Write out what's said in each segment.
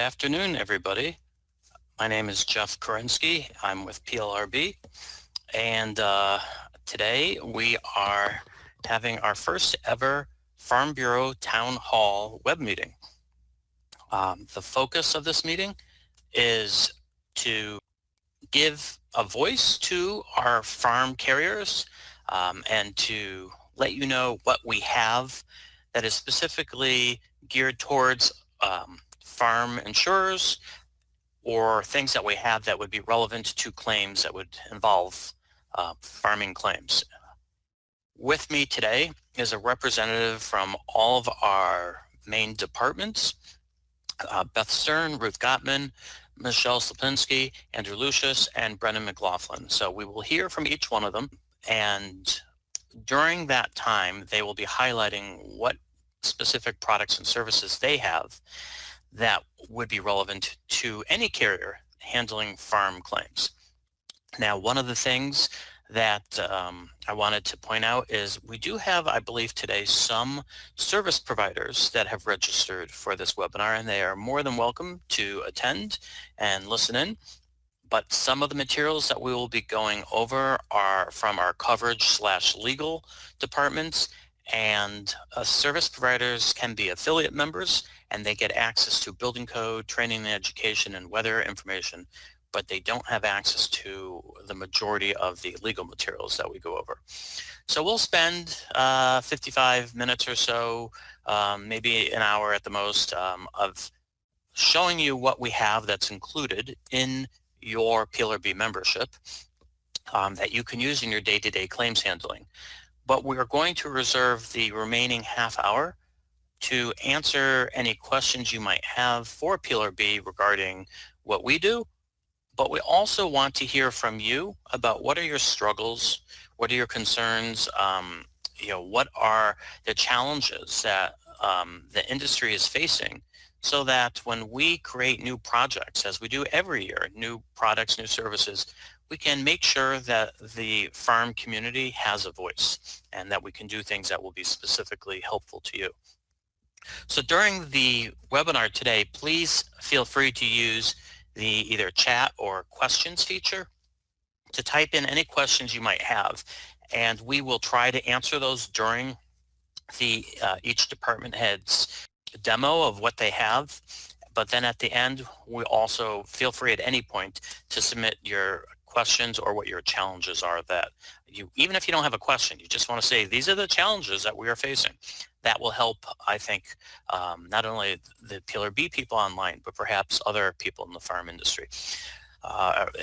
Afternoon, everybody. My name is Jeff Kerensky. I'm with PLRB, and today we are having our first ever Farm Bureau Town Hall web meeting. The focus of this meeting is to give a voice to our farm carriers and to let you know what we have that is specifically geared towards farm insurers, or things that we have that would be relevant to claims that would involve farming claims. With me today is a representative from all of our main departments, Beth Stern, Ruth Gottman, Michelle Slipinski, Andrew Lucius, and Brennan McLaughlin. So we will hear from each one of them, and during that time they will be highlighting what specific products and services they have that would be relevant to any carrier handling farm claims. Now, one of the things that I wanted to point out is we do have, I believe today, some service providers that have registered for this webinar, and they are more than welcome to attend and listen in. But some of the materials that we will be going over are from our coverage/legal departments, and service providers can be affiliate members, and they get access to building code, training and education, and weather information, but they don't have access to the majority of the legal materials that we go over. So we'll spend 55 minutes or so, maybe an hour at the most, of showing you what we have that's included in your PLRB membership that you can use in your day-to-day claims handling. But we are going to reserve the remaining half hour to answer any questions you might have for PLRB regarding what we do. But we also want to hear from you about what are your struggles, what are your concerns, what are the challenges that the industry is facing, so that when we create new projects, as we do every year, new products, new services, we can make sure that the farm community has a voice and that we can do things that will be specifically helpful to you. So during the webinar today, please feel free to use the either chat or questions feature to type in any questions you might have, and we will try to answer those during the each department head's demo of what they have. But then at the end, we also feel free at any point to submit your questions or what your challenges are that you, even if you don't have a question, you just want to say, these are the challenges that we are facing. That will help, I think, not only the PLRB people online, but perhaps other people in the farm industry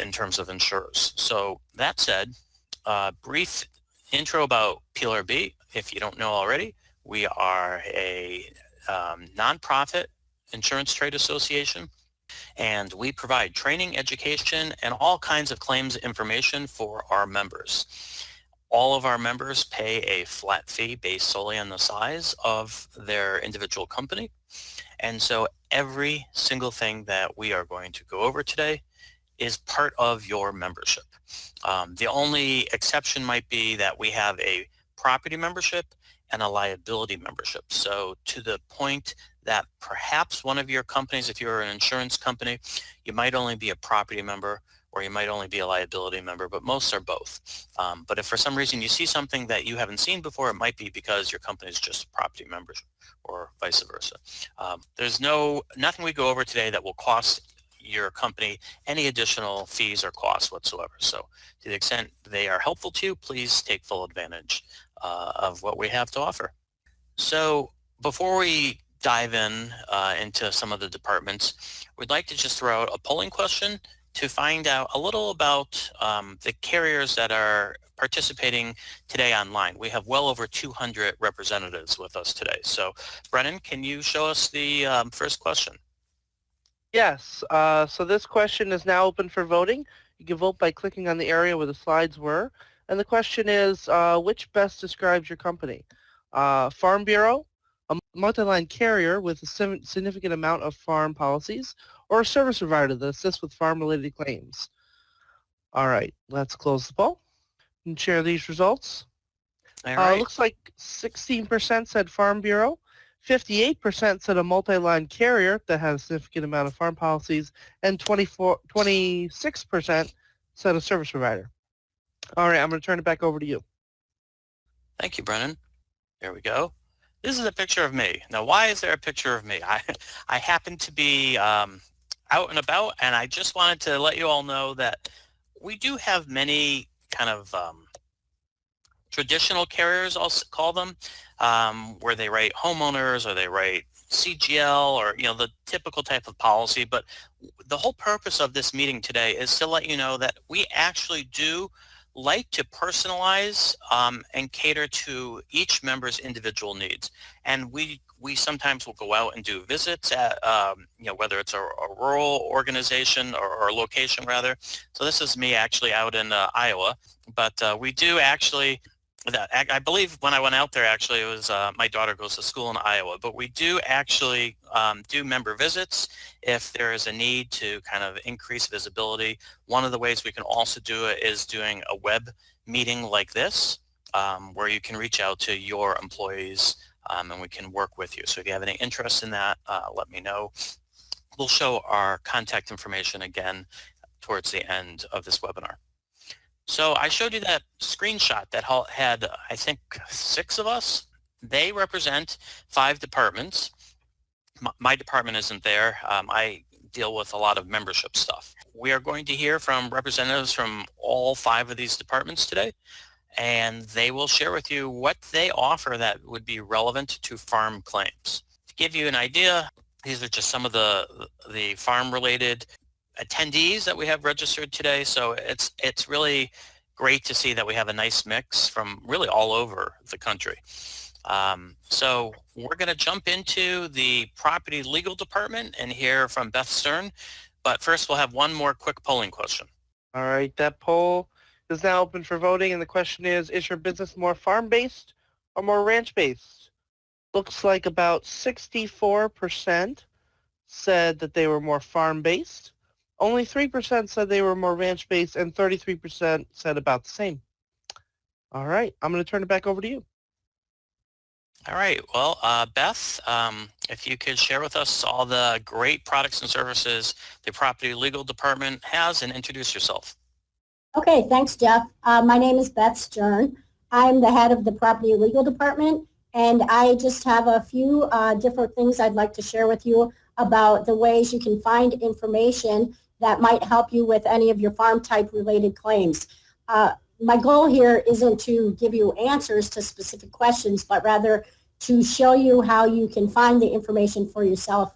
in terms of insurers. So that said, brief intro about PLRB. If you don't know already, we are a nonprofit insurance trade association, and we provide training, education, and all kinds of claims information for our members. All of our members pay a flat fee based solely on the size of their individual company. And so every single thing that we are going to go over today is part of your membership. The only exception might be that we have a property membership and a liability membership. So to the point that perhaps one of your companies, if you're an insurance company, you might only be a property member, or you might only be a liability member, but most are both. But if for some reason you see something that you haven't seen before, it might be because your company is just a property member, or vice versa. There's nothing we go over today that will cost your company any additional fees or costs whatsoever. So to the extent they are helpful to you, please take full advantage of what we have to offer. So before we dive in into some of the departments, we'd like to just throw out a polling question to find out a little about the carriers that are participating today online. We have well over 200 representatives with us today. So Brennan, can you show us the first question? Yes, so this question is now open for voting. You can vote by clicking on the area where the slides were. And the question is, which best describes your company? Farm Bureau, a multi-line carrier with a significant amount of farm policies, or a service provider that assists with farm-related claims? All right, let's close the poll and share these results. All right. Looks like 16% said Farm Bureau, 58% said a multi-line carrier that has a significant amount of farm policies, and 26% said a service provider. All right, I'm going to turn it back over to you. Thank you, Brennan. There we go. This is a picture of me. Now, why is there a picture of me? I happen to be out and about, and I just wanted to let you all know that we do have many kind of traditional carriers, I'll call them, where they write homeowners or they write CGL or the typical type of policy. But the whole purpose of this meeting today is to let you know that we actually do like to personalize and cater to each member's individual needs. And we sometimes will go out and do visits at, whether it's a rural organization or location rather. So this is me actually out in Iowa, but we do actually, I believe when I went out there, actually, it was my daughter goes to school in Iowa, but we do actually do member visits if there is a need to kind of increase visibility. One of the ways we can also do it is doing a web meeting like this, where you can reach out to your employees and we can work with you. So if you have any interest in that, let me know. We'll show our contact information again towards the end of this webinar. So I showed you that screenshot that had, I think, 6 of us. They represent 5 departments. My department isn't there. I deal with a lot of membership stuff. We are going to hear from representatives from all 5 of these departments today, and they will share with you what they offer that would be relevant to farm claims. To give you an idea, these are just some of the farm-related attendees that we have registered today. So it's really great to see that we have a nice mix from really all over the country. So we're going to jump into the property legal department and hear from Beth Stern. But first, we'll have one more quick polling question. All right, that poll is now open for voting, and the question is your business more farm-based or more ranch-based? Looks like about 64% said that they were more farm-based. Only 3% said they were more ranch-based, and 33% said about the same. All right, I'm going to turn it back over to you. All right. Well, Beth, if you could share with us all the great products and services the Property Legal Department has and introduce yourself. Okay, thanks, Jeff. My name is Beth Stern. I'm the head of the Property Legal Department, and I just have a few different things I'd like to share with you about the ways you can find information that might help you with any of your farm type related claims. My goal here isn't to give you answers to specific questions, but rather to show you how you can find the information for yourself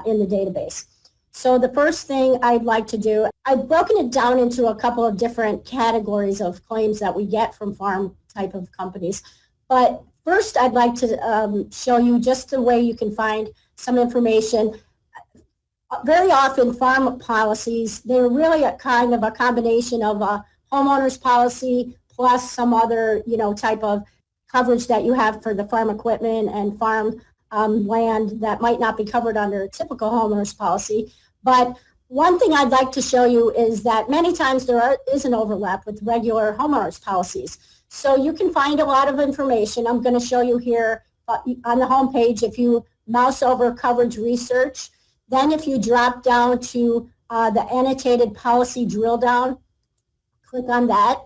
in the database. So the first thing I'd like to do, I've broken it down into a couple of different categories of claims that we get from farm type of companies. But first I'd like to show you just the way you can find some information. Very often farm policies, they're really a kind of a combination of a homeowner's policy plus some other, type of coverage that you have for the farm equipment and farm land that might not be covered under a typical homeowner's policy. But one thing I'd like to show you is that many times there is an overlap with regular homeowners policies. So you can find a lot of information. I'm going to show you here on the home page. If you mouse over coverage research, then if you drop down to the annotated policy drill down, click on that.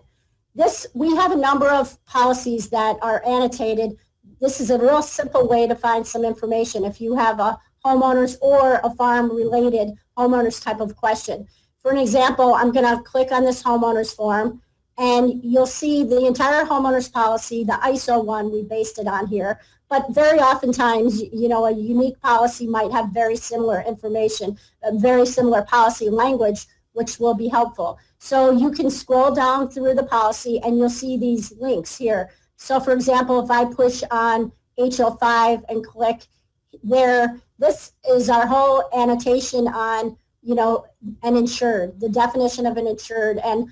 We have a number of policies that are annotated. This is a real simple way to find some information if you have a homeowners or a farm related homeowners type of question. For an example, I'm going to click on this homeowners form, and you'll see the entire homeowners policy, the ISO one, we based it on here. But very oftentimes, a unique policy might have very similar information, a very similar policy language, which will be helpful. So you can scroll down through the policy and you'll see these links here. So for example, if I push on HO5 and click there, this is our whole annotation on, an insured, the definition of an insured. And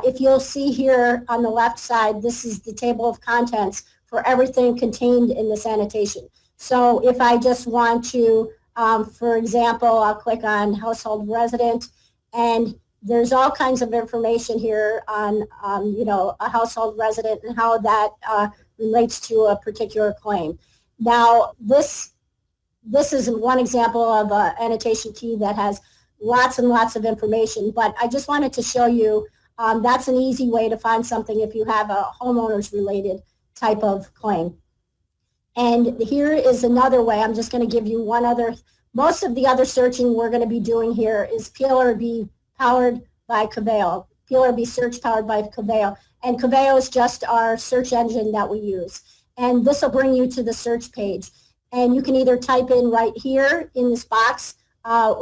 if you'll see here on the left side, this is the table of contents for everything contained in this annotation. So if I just want to, for example, I'll click on household resident, and there's all kinds of information here on, a household resident and how that relates to a particular claim. Now, this is one example of an annotation key that has lots and lots of information, but I just wanted to show you that's an easy way to find something if you have a homeowners related type of claim. And here is another way. I'm just going to give you one other. Most of the other searching we're going to be doing here is PLRB powered by Coveo. PLRB search powered by Coveo. And Coveo is just our search engine that we use. And this will bring you to the search page. And you can either type in right here in this box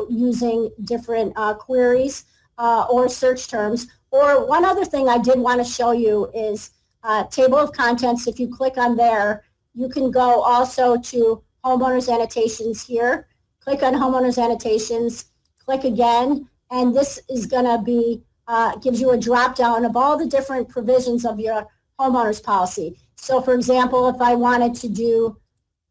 using different queries or search terms. Or one other thing I did want to show you is table of contents. If you click on there, you can go also to homeowners annotations here. Click on homeowners annotations, click again, and this is going to be, gives you a drop down of all the different provisions of your homeowners policy. So for example, if I wanted to do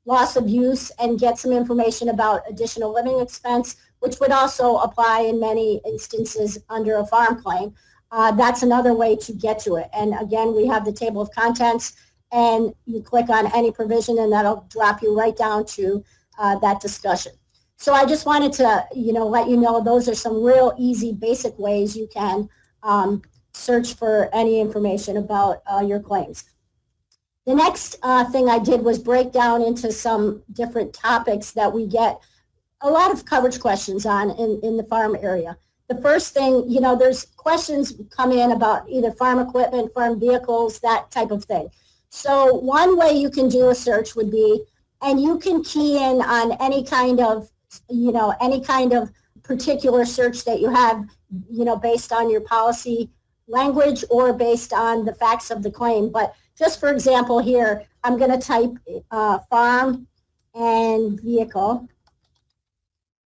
loss of use and get some information about additional living expense, which would also apply in many instances under a farm claim, that's another way to get to it. And again, we have the table of contents, and you click on any provision and that'll drop you right down to that discussion. So I just wanted to, let you know those are some real easy, basic ways you can search for any information about your claims. The next thing I did was break down into some different topics that we get a lot of coverage questions on in the farm area. The first thing, there's questions come in about either farm equipment, farm vehicles, that type of thing. So one way you can do a search would be, and you can key in on any kind of particular search that you have, based on your policy language or based on the facts of the claim. But just for example here, I'm going to type farm and vehicle,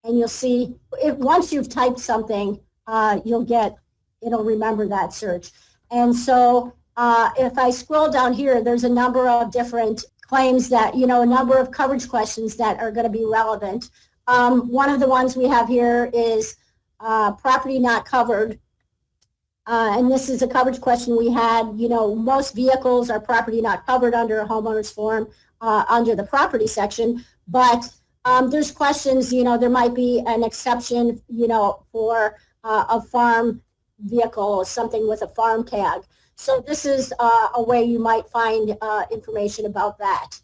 and you'll see once you've typed something, it'll remember that search. And so if I scroll down here, there's a number of different claims that, a number of coverage questions that are going to be relevant. One of the ones we have here is property not covered. And this is a coverage question we had. Most vehicles are property not covered under a homeowner's form under the property section. But there's questions, there might be an exception, for a farm vehicle, something with a farm tag. So this is a way you might find information about that.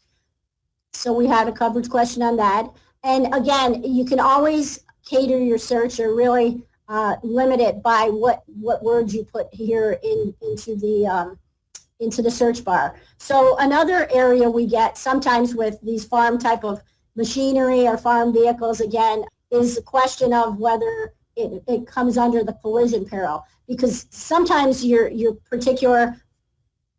So we had a coverage question on that. And again, you can always cater your search or really limit it by what words you put here into the search bar. So another area we get sometimes with these farm type of machinery or farm vehicles, again, is the question of whether it comes under the collision peril. Because sometimes your particular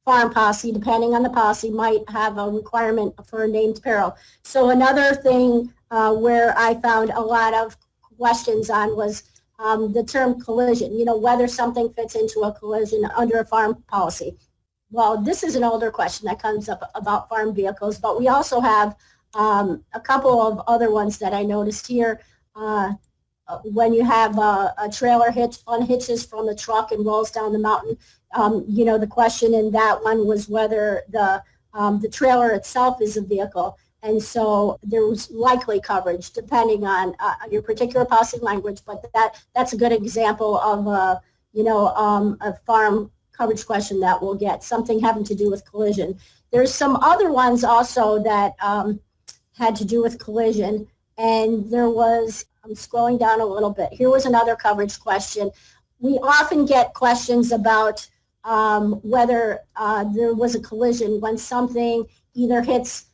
farm policy, depending on the policy, might have a requirement for a named peril. So another thing where I found a lot of questions on was the term collision, whether something fits into a collision under a farm policy. Well, this is an older question that comes up about farm vehicles, but we also have a couple of other ones that I noticed here. When you have a trailer unhitches from the truck and rolls down the mountain, the question in that one was whether the trailer itself is a vehicle. And so there was likely coverage depending on your particular policy language, but that's a good example of a farm coverage question that we'll get, something having to do with collision. There's some other ones also that had to do with collision, and there was, I'm scrolling down a little bit. Here was another coverage question. We often get questions about whether there was a collision when something either hits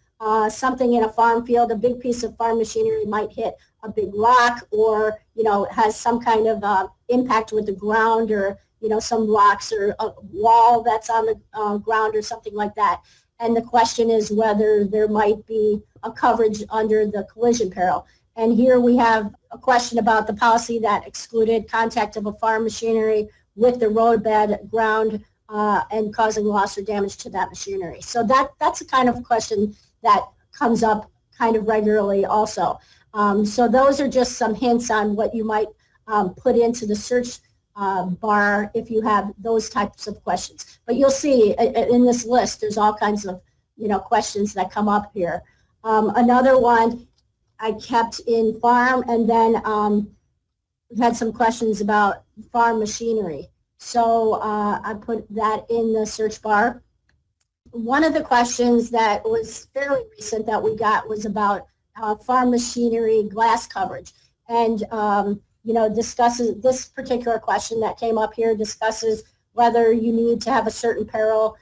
something in a farm field, a big piece of farm machinery might hit a big rock, or has some kind of impact with the ground, or some rocks or a wall that's on the ground or something like that. And the question is whether there might be a coverage under the collision peril. And here we have a question about the policy that excluded contact of a farm machinery with the roadbed, ground, and causing loss or damage to that machinery. So that's a kind of question that comes up kind of regularly also. So those are just some hints on what you might put into the search bar if you have those types of questions. But you'll see in this list, there's all kinds of questions that come up here. Another one I kept in farm, and then we've had some questions about farm machinery. So I put that in the search bar. One of the questions that was fairly recent that we got was about farm machinery glass coverage. And, discusses this particular question that came up here discusses whether you need to have a certain peril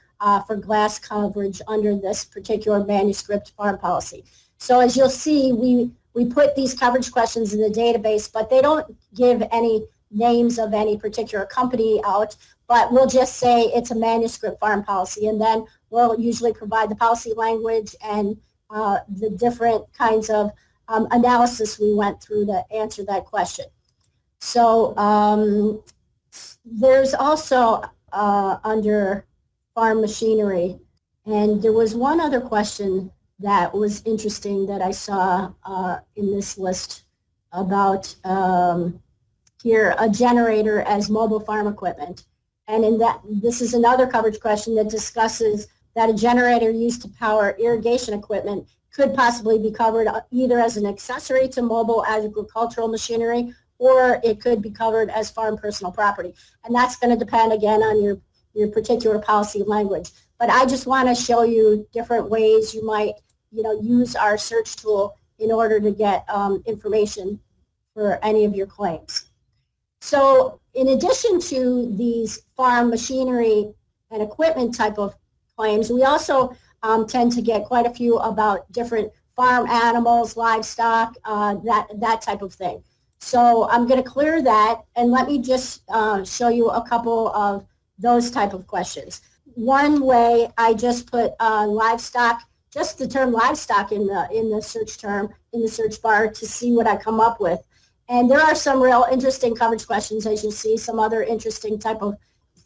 for glass coverage under this particular manuscript farm policy. So as you'll see, we put these coverage questions in the database, but they don't give any names of any particular company out, but we'll just say it's a manuscript farm policy, and then we'll usually provide the policy language and the different kinds of analysis we went through to answer that question. So there's also under farm machinery, and there was one other question that was interesting that I saw in this list about here, a generator as mobile farm equipment. And in that, this is another coverage question that discusses that a generator used to power irrigation equipment could possibly be covered either as an accessory to mobile agricultural machinery, or it could be covered as farm personal property. And that's going to depend, again, on your particular policy language. But I just want to show you different ways you might use our search tool in order to get information for any of your claims. So in addition to these farm machinery and equipment type of claims, we also tend to get quite a few about different farm animals, livestock, that type of thing. So I'm going to clear that, and let me just show you a couple of those type of questions. One way, I just put livestock, just the term livestock in the search bar to see what I come up with. And there are some real interesting coverage questions, as you see, some other interesting type of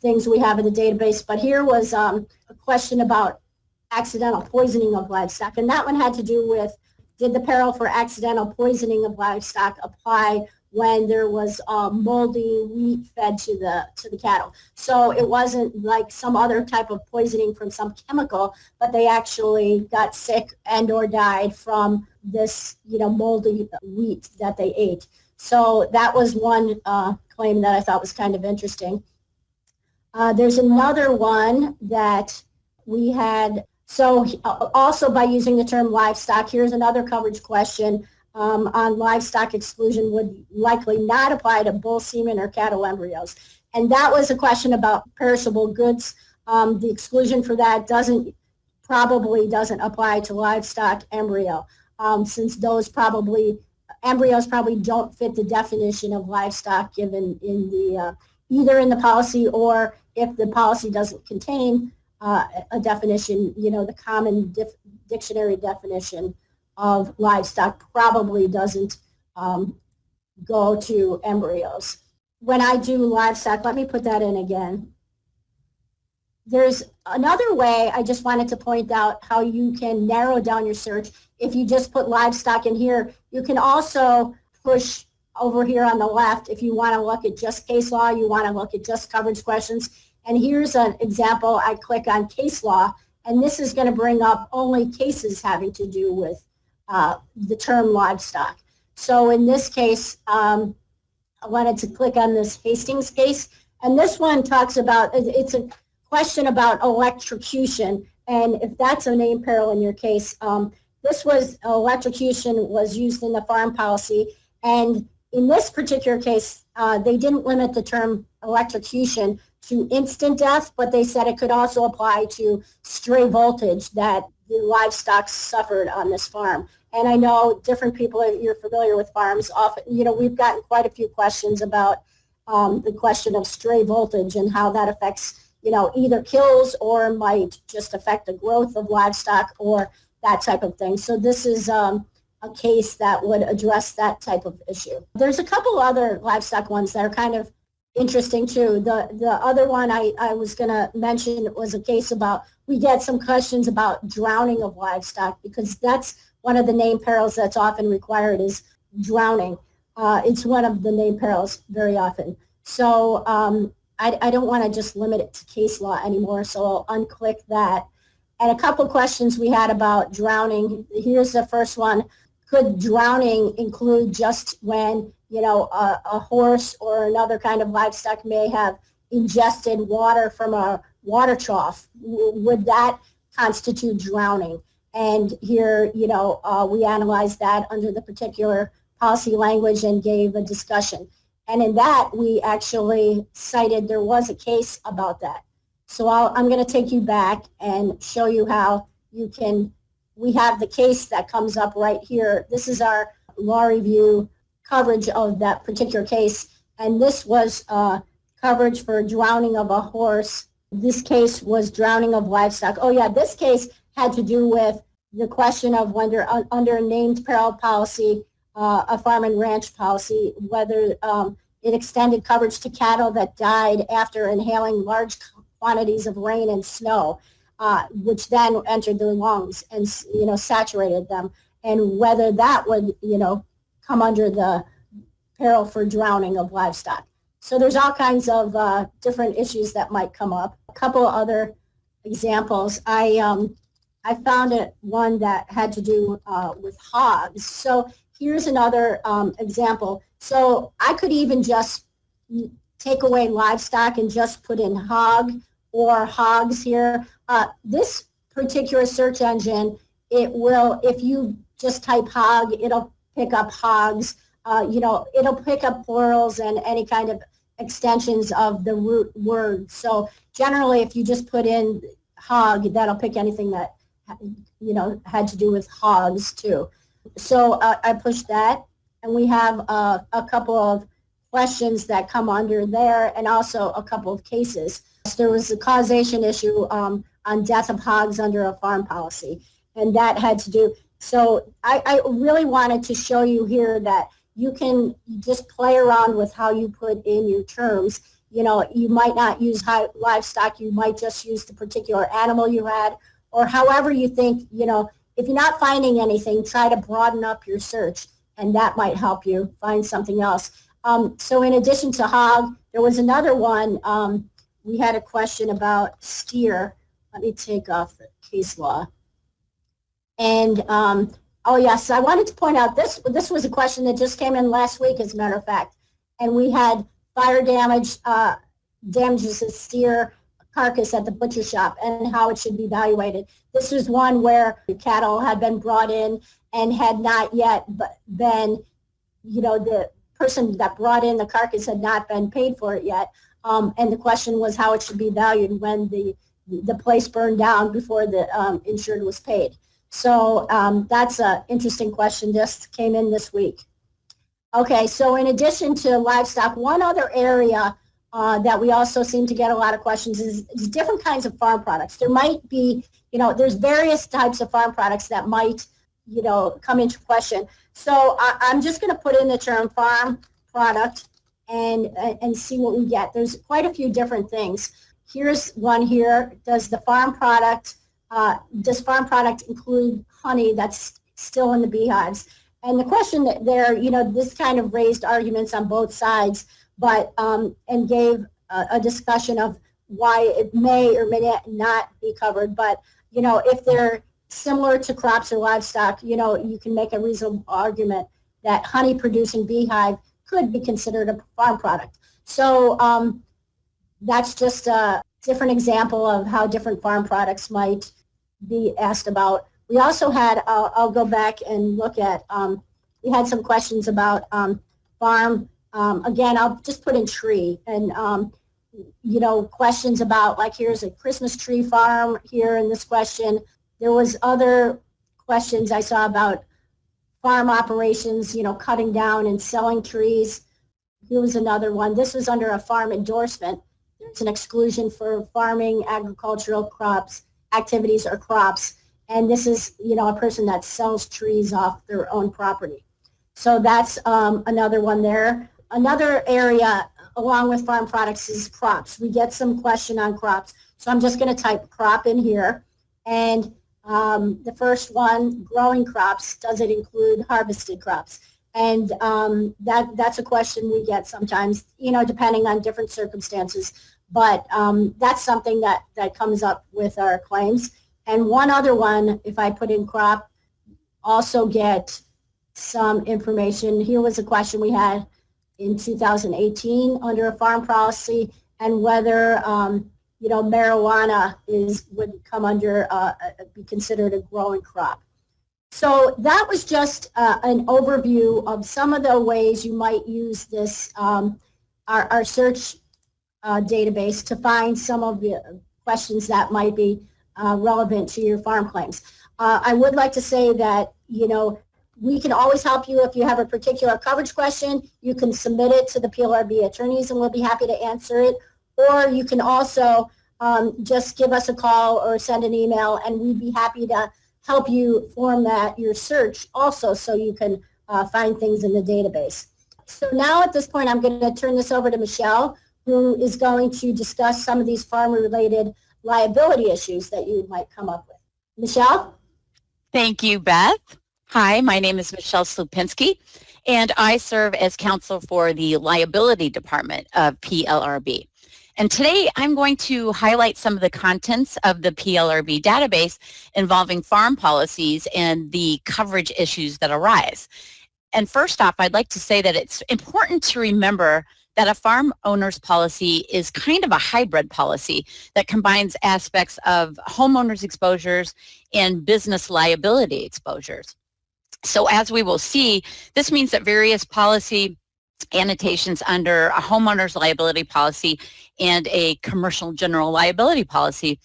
things we have in the database. But here was a question about accidental poisoning of livestock. And that one had to do with, did the peril for accidental poisoning of livestock apply when there was moldy wheat fed to the cattle? So it wasn't like some other type of poisoning from some chemical, but they actually got sick and or died from this moldy wheat that they ate. So that was one claim that I thought was kind of interesting. There's another one that we had. So also by using the term livestock, here's another coverage question on livestock exclusion would likely not apply to bull semen or cattle embryos. And that was a question about perishable goods. The exclusion for that probably doesn't apply to livestock embryo, since those embryos probably don't fit the definition of livestock given in the either in the policy, or if the policy doesn't contain a definition, the common dictionary definition of livestock probably doesn't go to embryos. When I do livestock, let me put that in again. There's another way I just wanted to point out how you can narrow down your search. If you just put livestock in here, you can also push over here on the left if you want to look at just case law, you want to look at just coverage questions. And here's an example. I click on case law, and this is going to bring up only cases having to do with the term livestock. So in this case, I wanted to click on this Hastings case. And this one talks about, it's a question about electrocution. And if that's a name peril in your case, electrocution was used in the farm policy. And in this particular case, they didn't limit the term electrocution to instant death, but they said it could also apply to stray voltage that the livestock suffered on this farm. And I know different people, you're familiar with farms, often, we've gotten quite a few questions about the question of stray voltage and how that affects, either kills or might just affect the growth of livestock or that type of thing. So this is a case that would address that type of issue. There's a couple other livestock ones that are kind of interesting too. The other one I was going to mention was a case about, we get some questions about drowning of livestock, because that's one of the name perils that's often required is drowning. It's one of the name perils very often. So I don't want to just limit it to case law anymore, so I'll unclick that. And a couple questions we had about drowning. Here's the first one. Could drowning include just when, a horse or another kind of livestock may have ingested water from a water trough? Would that constitute drowning? And here, we analyzed that under the particular policy language and gave a discussion. And in that, we actually cited there was a case about that. So I'm going to take you back and show you how we have the case that comes up right here. This is our law review coverage of that particular case. And this was coverage for drowning of a horse. This case was drowning of livestock. Oh yeah, this case had to do with the question of whether under a named peril policy, a farm and ranch policy, whether it extended coverage to cattle that died after inhaling large quantities of rain and snow, which then entered their lungs and saturated them, and whether that would come under the peril for drowning of livestock. So there's all kinds of different issues that might come up. A couple other examples. I found one that had to do with hogs. So here's another example. So I could even just take away livestock and just put in hog or hogs here. This particular search engine, it will, if you just type hog, it'll pick up hogs. It'll pick up plurals and any kind of extensions of the root word. So generally, if you just put in hog, that'll pick anything that had to do with hogs too. So I pushed that, and we have a couple of questions that come under there, and also a couple of cases. So there was a causation issue on death of hogs under a farm policy, and that had to do. So I really wanted to show you here that you can just play around with how you put in your terms. You might not use livestock, you might just use the particular animal you had, or however you think, if you're not finding anything, try to broaden up your search, and that might help you find something else. So in addition to hog, there was another one. We had a question about steer. Let me take off the case law. And oh yes, I wanted to point out this was a question that just came in last week, as a matter of fact. And we had fire damage, damages to steer carcass at the butcher shop and how it should be evaluated. This was one where cattle had been brought in and had not yet been, the person that brought in the carcass had not been paid for it yet. And the question was how it should be valued when the place burned down before the insured was paid. So that's an interesting question. Just came in this week. Okay, so in addition to livestock, one other area that we also seem to get a lot of questions is different kinds of farm products. There might be, there's various types of farm products that might, come into question. So I'm just going to put in the term farm product and see what we get. There's quite a few different things. Here's one here. Does farm product include honey that's still in the beehives? And the question that there, this kind of raised arguments on both sides, but and gave a discussion of why it may or may not be covered. But if they're similar to crops or livestock, you can make a reasonable argument that honey producing beehive could be considered a farm product. So that's just a different example of how different farm products might be asked about. We also had, I'll go back and look at, we had some questions about farm. Again, I'll just put in tree and, questions about, like, here's a Christmas tree farm here in this question. There was other questions I saw about farm operations, cutting down and selling trees. Here was another one. This was under a farm endorsement. There's an exclusion for farming, agricultural crops, activities or crops. And this is, a person that sells trees off their own property. So that's another one there. Another area along with farm products is crops. We get some question on crops. So I'm just going to type crop in here. And the first one, growing crops, does it include harvested crops? And that's a question we get sometimes, depending on different circumstances. But that's something that comes up with our claims. And one other one, if I put in crop, also get some information. Here was a question we had in 2018 under a farm policy, and whether marijuana would come under be considered a growing crop. So that was just an overview of some of the ways you might use this our search database to find some of the questions that might be relevant to your farm claims. I would like to say that we can always help you if you have a particular coverage question. You can submit it to the PLRB attorneys and we'll be happy to answer it. Or you can also just give us a call or send an email and we'd be happy to help you format your search also so you can find things in the database. So now at this point I'm going to turn this over to Michelle, who is going to discuss some of these farmer-related liability issues that you might come up with. Michelle? Thank you, Beth. Hi, my name is Michelle Slupinski, and I serve as counsel for the liability department of PLRB. And today I'm going to highlight some of the contents of the PLRB database involving farm policies and the coverage issues that arise. And first off, I'd like to say that it's important to remember that a farm owner's policy is kind of a hybrid policy that combines aspects of homeowners exposures and business liability exposures. So as we will see, this means that various policy annotations under a homeowner's liability policy and a commercial general liability policy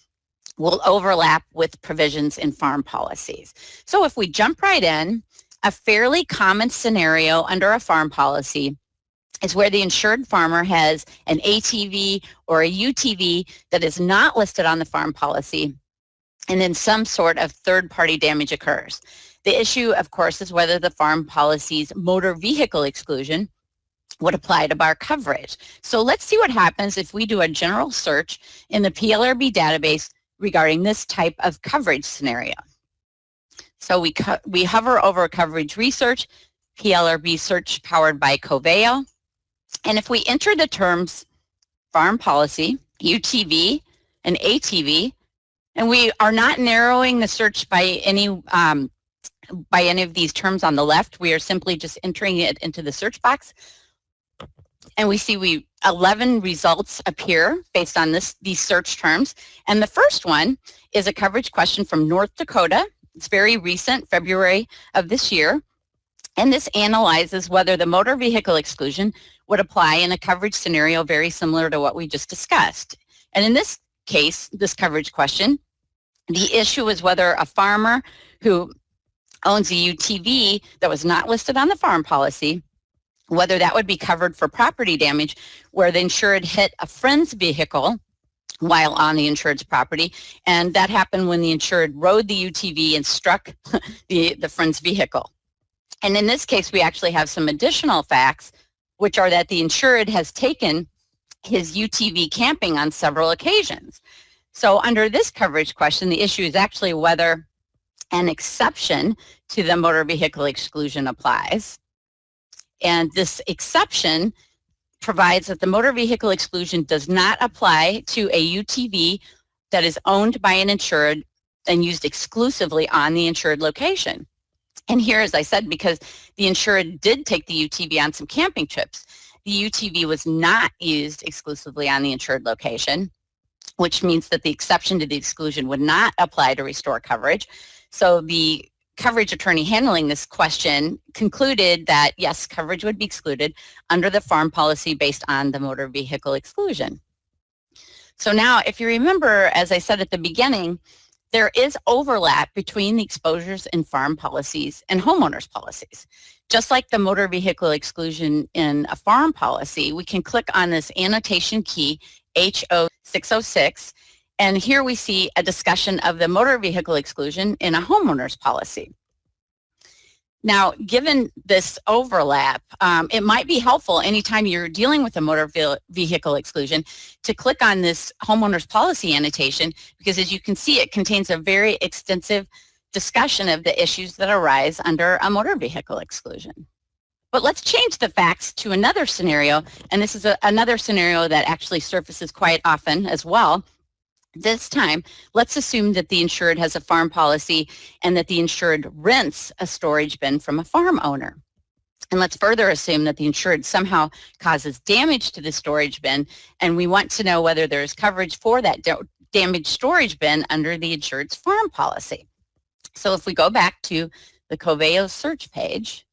will overlap with provisions in farm policies. So if we jump right in, a fairly common scenario under a farm policy is where the insured farmer has an ATV or a UTV that is not listed on the farm policy, and then some sort of third-party damage occurs. The issue, of course, is whether the farm policy's motor vehicle exclusion would apply to bar coverage. So let's see what happens if we do a general search in the PLRB database regarding this type of coverage scenario. So we hover over coverage research, PLRB search powered by Coveo. And if we enter the terms farm policy, UTV, and ATV, and we are not narrowing the search by any of these terms on the left, we are simply just entering it into the search box. And we see 11 results appear based on these search terms. And the first one is a coverage question from North Dakota. It's very recent, February of this year. And this analyzes whether the motor vehicle exclusion would apply in a coverage scenario very similar to what we just discussed. And in this case, this coverage question, the issue is whether a farmer who owns a UTV that was not listed on the farm policy, whether that would be covered for property damage where the insured hit a friend's vehicle while on the insured's property, and that happened when the insured rode the UTV and struck the friend's vehicle. And in this case, we actually have some additional facts, which are that the insured has taken his UTV camping on several occasions. So under this coverage question, the issue is actually whether an exception to the motor vehicle exclusion applies. And this exception provides that the motor vehicle exclusion does not apply to a UTV that is owned by an insured and used exclusively on the insured location. And here, as I said, because the insured did take the UTV on some camping trips, the UTV was not used exclusively on the insured location, which means that the exception to the exclusion would not apply to restore coverage. So the coverage attorney handling this question concluded that, yes, coverage would be excluded under the farm policy based on the motor vehicle exclusion. So now, if you remember, as I said at the beginning, there is overlap between the exposures in farm policies and homeowners policies. Just like the motor vehicle exclusion in a farm policy, we can click on this annotation key, HO606, and here we see a discussion of the motor vehicle exclusion in a homeowner's policy. Now, given this overlap, it might be helpful anytime you're dealing with a motor vehicle exclusion to click on this homeowner's policy annotation, because as you can see, it contains a very extensive discussion of the issues that arise under a motor vehicle exclusion. But let's change the facts to another scenario, and this is another scenario that actually surfaces quite often as well, This time, let's assume that the insured has a farm policy and that the insured rents a storage bin from a farm owner. And let's further assume that the insured somehow causes damage to the storage bin, and we want to know whether there is coverage for that damaged storage bin under the insured's farm policy. So if we go back to the Coveo search page,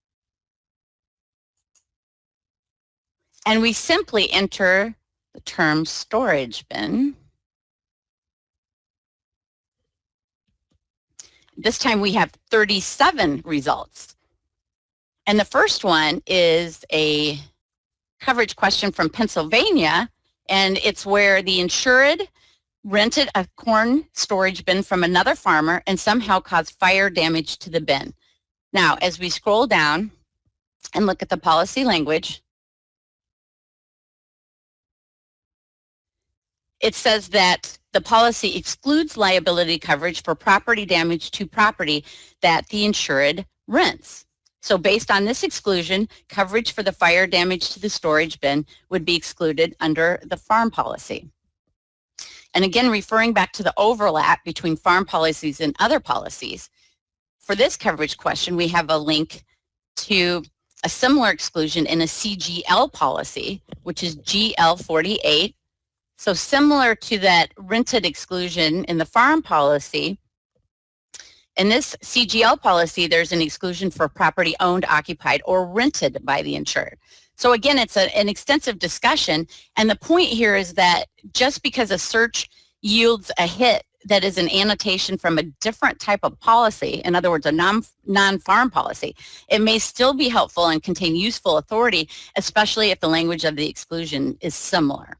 and we simply enter the term storage bin, this time we have 37 results. And the first one is a coverage question from Pennsylvania, and it's where the insured rented a corn storage bin from another farmer and somehow caused fire damage to the bin. Now, as we scroll down and look at the policy language, it says that the policy excludes liability coverage for property damage to property that the insured rents. So based on this exclusion, coverage for the fire damage to the storage bin would be excluded under the farm policy. And again, referring back to the overlap between farm policies and other policies, for this coverage question, we have a link to a similar exclusion in a CGL policy, which is GL48. So similar to that rented exclusion in the farm policy, in this CGL policy, there's an exclusion for property owned, occupied, or rented by the insured. So again, it's an extensive discussion, and the point here is that just because a search yields a hit that is an annotation from a different type of policy, in other words, a non-farm policy, it may still be helpful and contain useful authority, especially if the language of the exclusion is similar.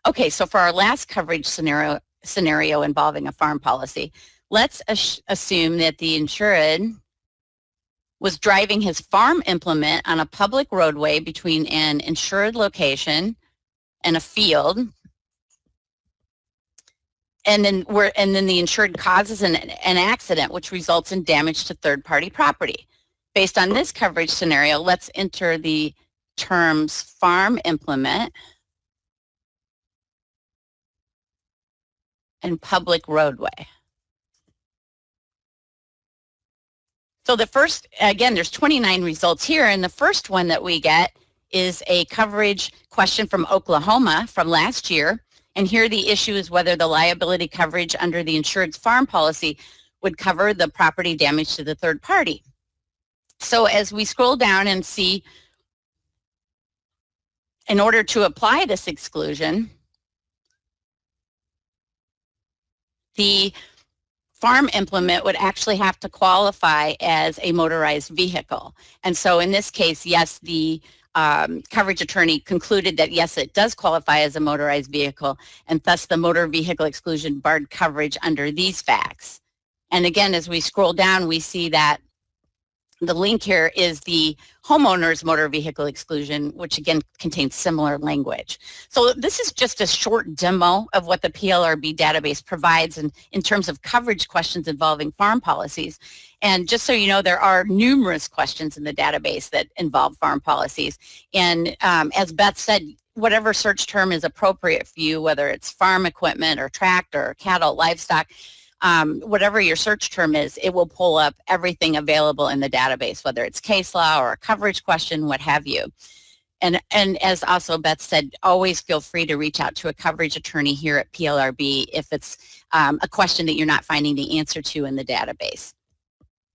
Okay, so for our last coverage scenario involving a farm policy, let's assume that the insured was driving his farm implement on a public roadway between an insured location and a field, and then the insured causes an accident which results in damage to third-party property. Based on this coverage scenario, let's enter the terms farm implement and public roadway. So the first, again, there's 29 results here, and the first one that we get is a coverage question from Oklahoma from last year. And here the issue is whether the liability coverage under the insured's farm policy would cover the property damage to the third party. So as we scroll down and see, in order to apply this exclusion, the farm implement would actually have to qualify as a motorized vehicle. And so in this case, yes, the coverage attorney concluded that yes, it does qualify as a motorized vehicle, and thus the motor vehicle exclusion barred coverage under these facts. And again, as we scroll down, we see that the link here is the homeowner's motor vehicle exclusion, which again contains similar language. So this is just a short demo of what the PLRB database provides in terms of coverage questions involving farm policies. And just so you know, there are numerous questions in the database that involve farm policies. And as Beth said, whatever search term is appropriate for you, whether it's farm equipment or tractor or cattle, livestock, whatever your search term is, it will pull up everything available in the database, whether it's case law or a coverage question, what have you. And as also Beth said, always feel free to reach out to a coverage attorney here at PLRB if it's a question that you're not finding the answer to in the database.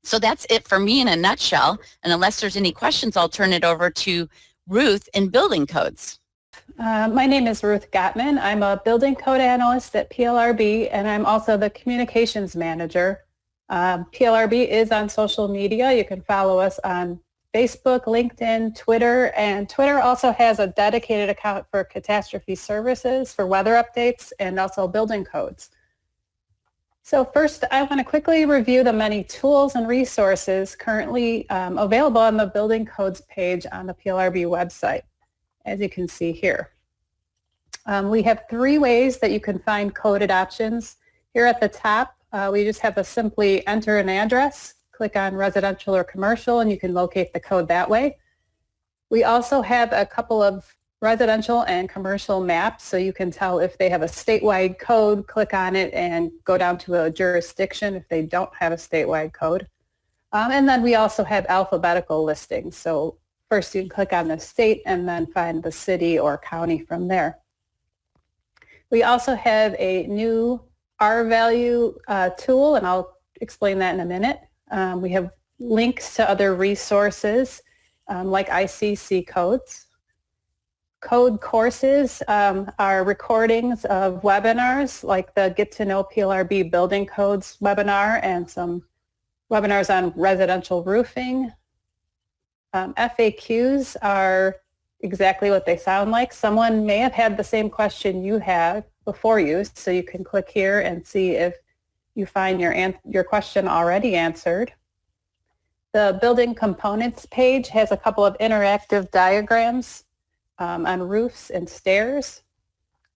So that's it for me in a nutshell. And unless there's any questions, I'll turn it over to Ruth in building codes. My name is Ruth Gottman. I'm a building code analyst at PLRB, and I'm also the communications manager. PLRB is on social media. You can follow us on Facebook, LinkedIn, Twitter, and Twitter also has a dedicated account for catastrophe services, for weather updates, and also building codes. So first, I want to quickly review the many tools and resources currently available on the building codes page on the PLRB website, as you can see here. We have 3 ways that you can find coded options. Here at the top, we just have to simply enter an address, click on residential or commercial, and you can locate the code that way. We also have a couple of residential and commercial maps, so you can tell if they have a statewide code, click on it and go down to a jurisdiction if they don't have a statewide code. And then we also have alphabetical listings. So first you can click on the state and then find the city or county from there. We also have a new R-value tool, and I'll explain that in a minute. We have links to other resources like ICC codes. Code courses are recordings of webinars like the Get to Know PLRB Building Codes webinar and some webinars on residential roofing. FAQs are exactly what they sound like. Someone may have had the same question you had before you, so you can click here and see if you find your question already answered. The building components page has a couple of interactive diagrams on roofs and stairs.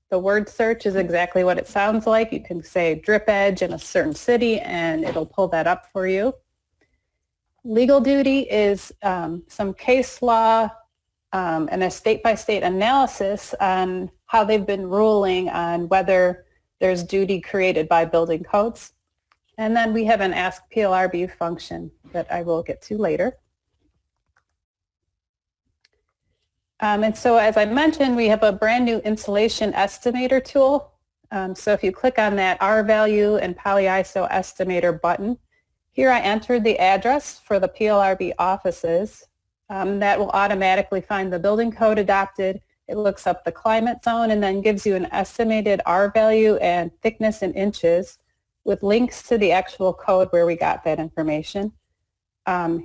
The word search is exactly what it sounds like. You can say drip edge in a certain city and it'll pull that up for you. Legal duty is some case law and a state-by-state analysis on how they've been ruling on whether there's duty created by building codes. And then we have an Ask PLRB function that I will get to later. And so as I mentioned, we have a brand new installation estimator tool. So if you click on that R-value and polyiso estimator button, here I entered the address for the PLRB offices. That will automatically find the building code adopted. It looks up the climate zone and then gives you an estimated R-value and thickness in inches with links to the actual code where we got that information.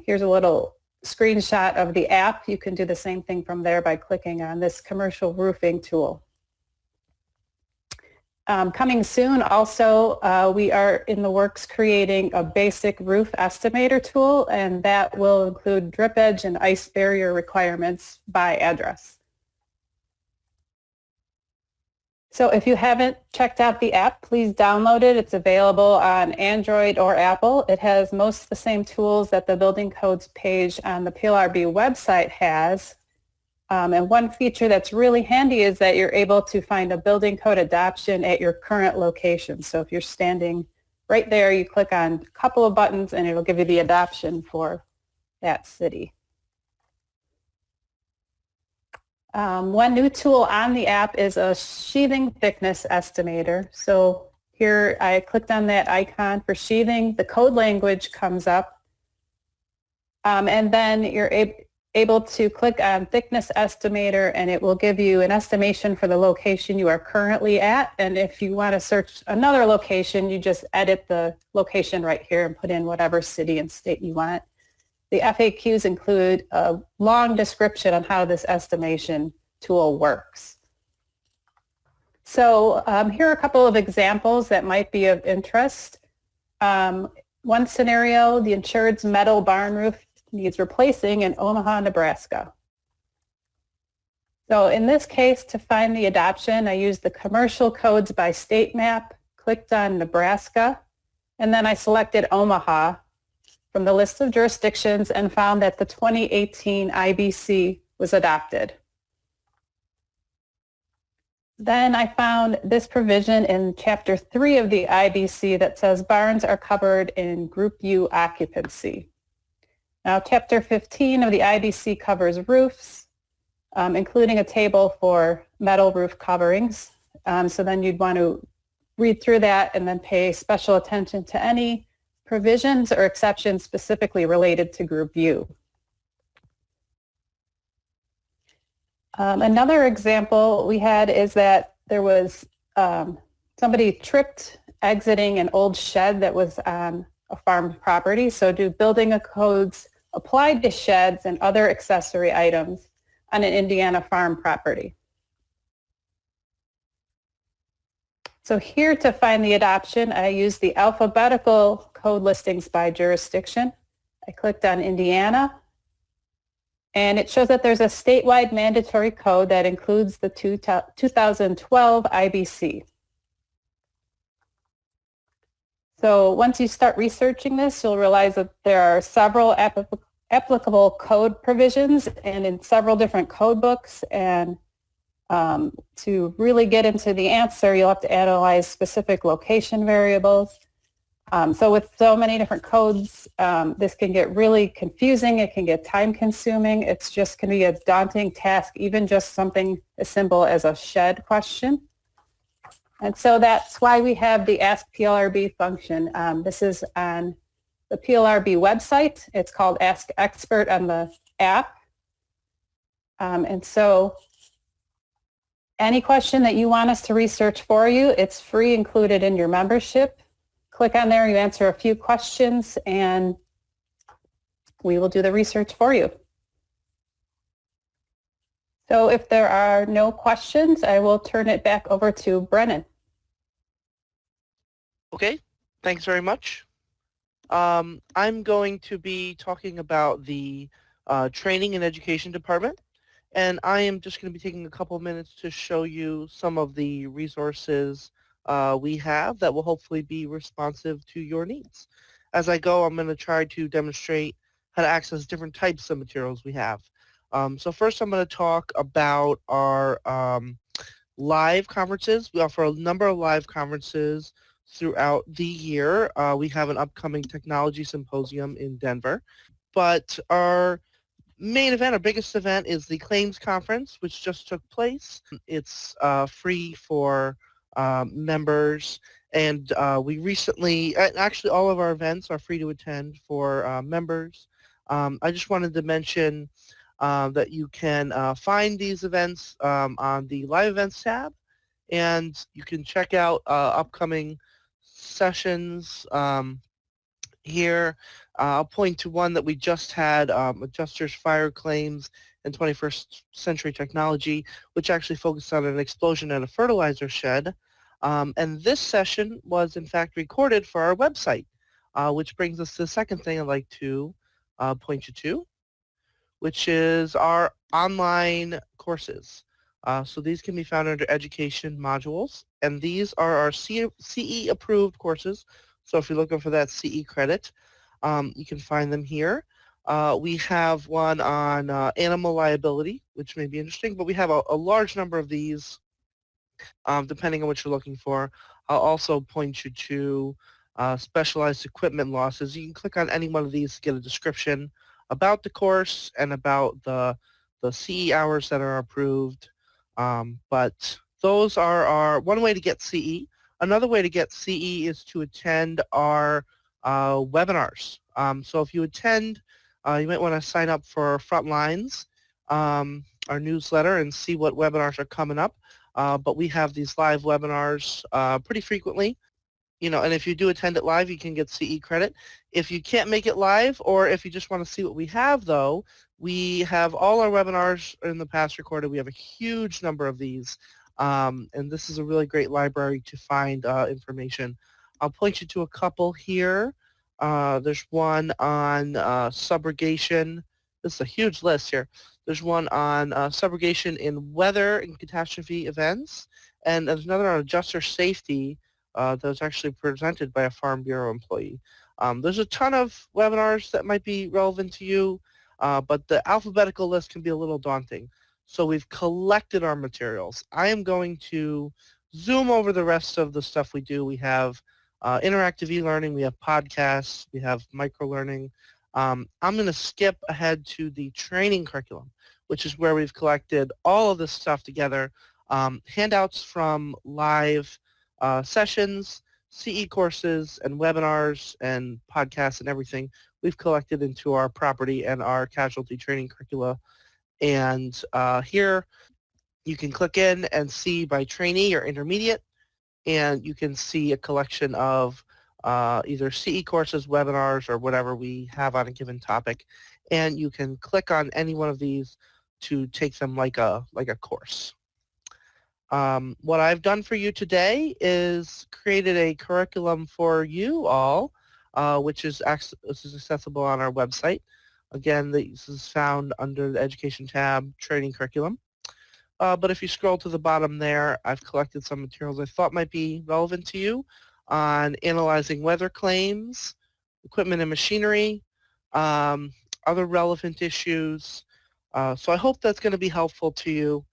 Here's a little screenshot of the app. You can do the same thing from there by clicking on this commercial roofing tool. Coming soon also, we are in the works creating a basic roof estimator tool, and that will include drip edge and ice barrier requirements by address. So if you haven't checked out the app, please download it. It's available on Android or Apple. It has most of the same tools that the building codes page on the PLRB website has. And one feature that's really handy is that you're able to find a building code adoption at your current location. So if you're standing right there, you click on a couple of buttons and it'll give you the adoption for that city. One new tool on the app is a sheathing thickness estimator. So here I clicked on that icon for sheathing. The code language comes up. And then you're able to click on thickness estimator and it will give you an estimation for the location you are currently at. And if you want to search another location, you just edit the location right here and put in whatever city and state you want. The FAQs include a long description on how this estimation tool works. So here are a couple of examples that might be of interest. One scenario, the insured's metal barn roof needs replacing in Omaha, Nebraska. So in this case, to find the adoption, I used the commercial codes by state map, clicked on Nebraska, and then I selected Omaha from the list of jurisdictions and found that the 2018 IBC was adopted. Then I found this provision in Chapter 3 of the IBC that says barns are covered in Group U occupancy. Now, Chapter 15 of the IBC covers roofs, including a table for metal roof coverings. So then you'd want to read through that and then pay special attention to any provisions or exceptions specifically related to Group U. Another example we had is that there was somebody tripped exiting an old shed that was on a farm property. So do building codes apply to sheds and other accessory items on an Indiana farm property? So here to find the adoption, I used the alphabetical code listings by jurisdiction. I clicked on Indiana, and it shows that there's a statewide mandatory code that includes the 2012 IBC. So once you start researching this, you'll realize that there are several applicable code provisions and in several different code books, and To really get into the answer, you'll have to analyze specific location variables. So with so many different codes, this can get really confusing. It can get time consuming. It's just going to be a daunting task, even just something as simple as a shed question. And so that's why we have the Ask PLRB function. This is on the PLRB website. It's called Ask Expert on the app. And so any question that you want us to research for you, it's free, included in your membership. Click on there, you answer a few questions, and we will do the research for you. So if there are no questions, I will turn it back over to Brennan. Okay, thanks very much. I'm going to be talking about the Training and Education Department, and I am just going to be taking a couple minutes to show you some of the resources we have that will hopefully be responsive to your needs. As I go, I'm going to try to demonstrate how to access different types of materials we have. So first I'm going to talk about our live conferences. We offer a number of live conferences throughout the year. We have an upcoming technology symposium in Denver, but our main event, our biggest event, is the Claims Conference, which just took place. It's free for members, and we recently, actually all of our events are free to attend for members. I just wanted to mention that you can find these events on the Live Events tab, and you can check out upcoming sessions here. I'll point to one that we just had, Adjusters Fire Claims and 21st Century Technology, which actually focused on an explosion at a fertilizer shed. And this session was in fact recorded for our website, which brings us to the second thing I'd like to point you to, which is our online courses. So these can be found under education modules, and these are our CE approved courses. So if you're looking for that CE credit, you can find them here. We have one on animal liability, which may be interesting, but we have a large number of these depending on what you're looking for. I'll also point you to specialized equipment losses. You can click on any one of these to get a description about the course and about the CE hours that are approved. But those are our one way to get CE. Another way to get CE is to attend our webinars. So if you attend, you might want to sign up for Frontlines, our newsletter, and see what webinars are coming up. But we have these live webinars pretty frequently. And if you do attend it live, you can get CE credit. If you can't make it live, or if you just want to see what we have, though, we have all our webinars in the past recorded. We have a huge number of these, and this is a really great library to find information. I'll point you to a couple here. There's one on subrogation. This is a huge list here. There's one on subrogation in weather and catastrophe events, and there's another on adjuster safety that was actually presented by a Farm Bureau employee. There's a ton of webinars that might be relevant to you, but the alphabetical list can be a little daunting. So we've collected our materials. I am going to zoom over the rest of the stuff we do. We have interactive e-learning, we have podcasts, we have micro-learning. I'm going to skip ahead to the training curriculum, which is where we've collected all of this stuff together, handouts from live sessions, CE courses, and webinars, and podcasts, and everything we've collected into our property and our casualty training curricula. And here you can click in and see by trainee or intermediate, and you can see a collection of either CE courses, webinars, or whatever we have on a given topic. And you can click on any one of these to take them like a course. What I've done for you today is created a curriculum for you all, which is accessible on our website. Again, this is found under the Education tab, Training Curriculum. But if you scroll to the bottom there, I've collected some materials I thought might be relevant to you on analyzing weather claims, equipment and machinery, other relevant issues. So I hope that's going to be helpful to you.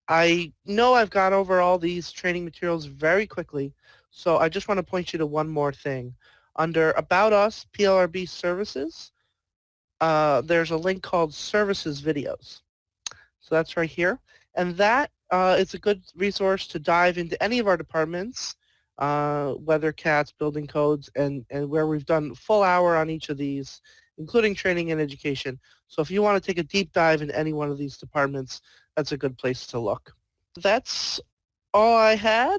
I know I've gone over all these training materials very quickly, so I just want to point you to one more thing. Under About Us, PLRB Services, there's a link called Services Videos. So that's right here. And that is a good resource to dive into any of our departments, weather cats, building codes, and where we've done full hour on each of these, including training and education. So if you want to take a deep dive in any one of these departments, that's a good place to look. That's all I had,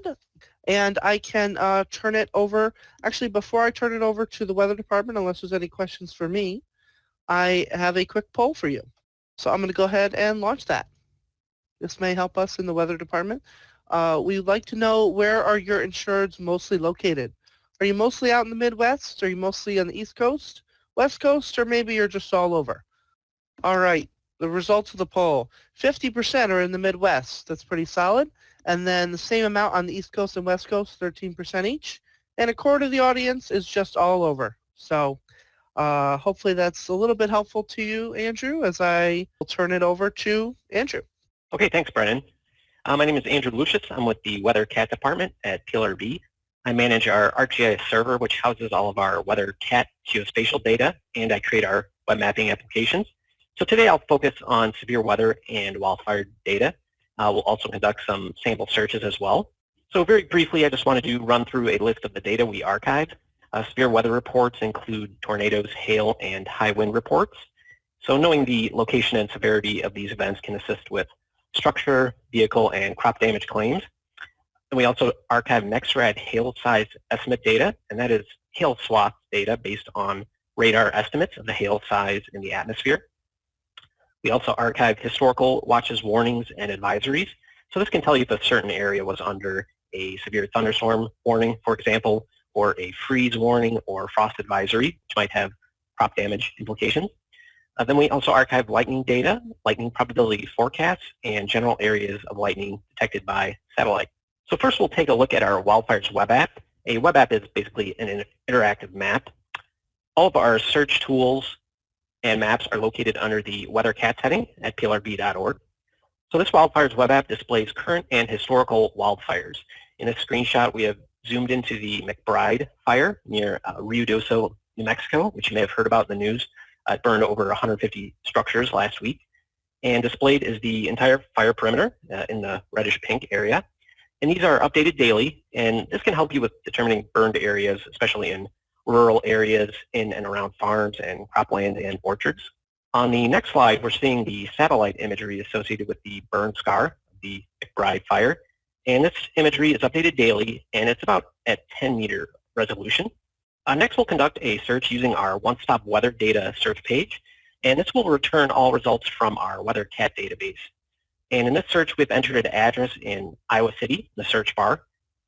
and I can turn it over. Actually, before I turn it over to the weather department, unless there's any questions for me, I have a quick poll for you. So I'm going to go ahead and launch that. This may help us in the weather department. We'd like to know, where are your insureds mostly located? Are you mostly out in the Midwest? Are you mostly on the East Coast, West Coast, or maybe you're just all over? All right, the results of the poll. 50% are in the Midwest. That's pretty solid. And then the same amount on the East Coast and West Coast, 13% each. And a quarter of the audience is just all over. So hopefully that's a little bit helpful to you, Andrew, as I will turn it over to Andrew. Okay, thanks, Brennan. My name is Andrew Lucius. I'm with the Weather Cat Department at PLRB. I manage our ArcGIS server, which houses all of our weather cat geospatial data, and I create our web mapping applications. So today I'll focus on severe weather and wildfire data. We'll also conduct some sample searches as well. So very briefly, I just wanted to run through a list of the data we archive. Severe weather reports include tornadoes, hail, and high wind reports. So knowing the location and severity of these events can assist with structure, vehicle, and crop damage claims. And we also archive NEXRAD hail size estimate data, and that is hail swath data based on radar estimates of the hail size in the atmosphere. We also archive historical watches, warnings, and advisories. So this can tell you if a certain area was under a severe thunderstorm warning, for example, or a freeze warning or frost advisory, which might have crop damage implications. Then we also archive lightning data, lightning probability forecasts, and general areas of lightning detected by satellite. So first we'll take a look at our Wildfires web app. A web app is basically an interactive map. All of our search tools and maps are located under the Weather Cat heading at plrb.org. So this Wildfires web app displays current and historical wildfires. In this screenshot, we have zoomed into the McBride fire near Ruidoso, New Mexico, which you may have heard about in the news. It burned over 150 structures last week. And displayed is the entire fire perimeter in the reddish-pink area. And these are updated daily, and this can help you with determining burned areas, especially in rural areas in and around farms and cropland and orchards. On the next slide, we're seeing the satellite imagery associated with the burn scar of the McBride fire. And this imagery is updated daily, and it's about at 10-meter resolution. Next, we'll conduct a search using our one-stop weather data search page, and this will return all results from our Weather Cat database. And in this search, we've entered an address in Iowa City, the search bar.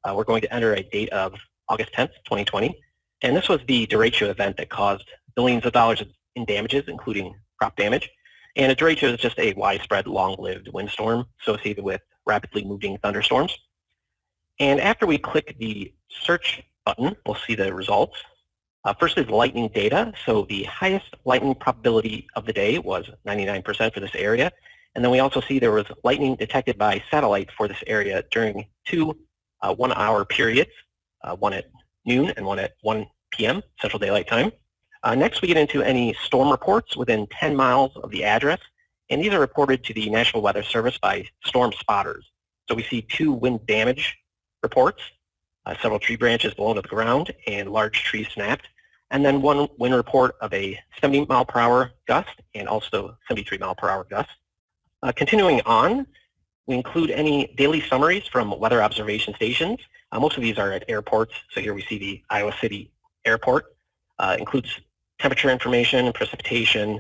We're going to enter a date of August 10th, 2020. And this was the derecho event that caused billions of dollars in damages, including crop damage. And a derecho is just a widespread, long-lived windstorm associated with rapidly moving thunderstorms. And after we click the search button, we'll see the results. First is lightning data. So the highest lightning probability of the day was 99% for this area. And then we also see there was lightning detected by satellite for this area during two 1-hour periods, one at noon and one at 1 p.m. Central Daylight Time. Next, we get into any storm reports within 10 miles of the address. And these are reported to the National Weather Service by storm spotters. So we see 2 wind damage reports, several tree branches blown to the ground, and large trees snapped. And then 1 wind report of a 70 mile per hour gust and also 73 mile per hour gust. Continuing on, we include any daily summaries from weather observation stations. Most of these are at airports. So here we see the Iowa City Airport. Includes temperature information, precipitation,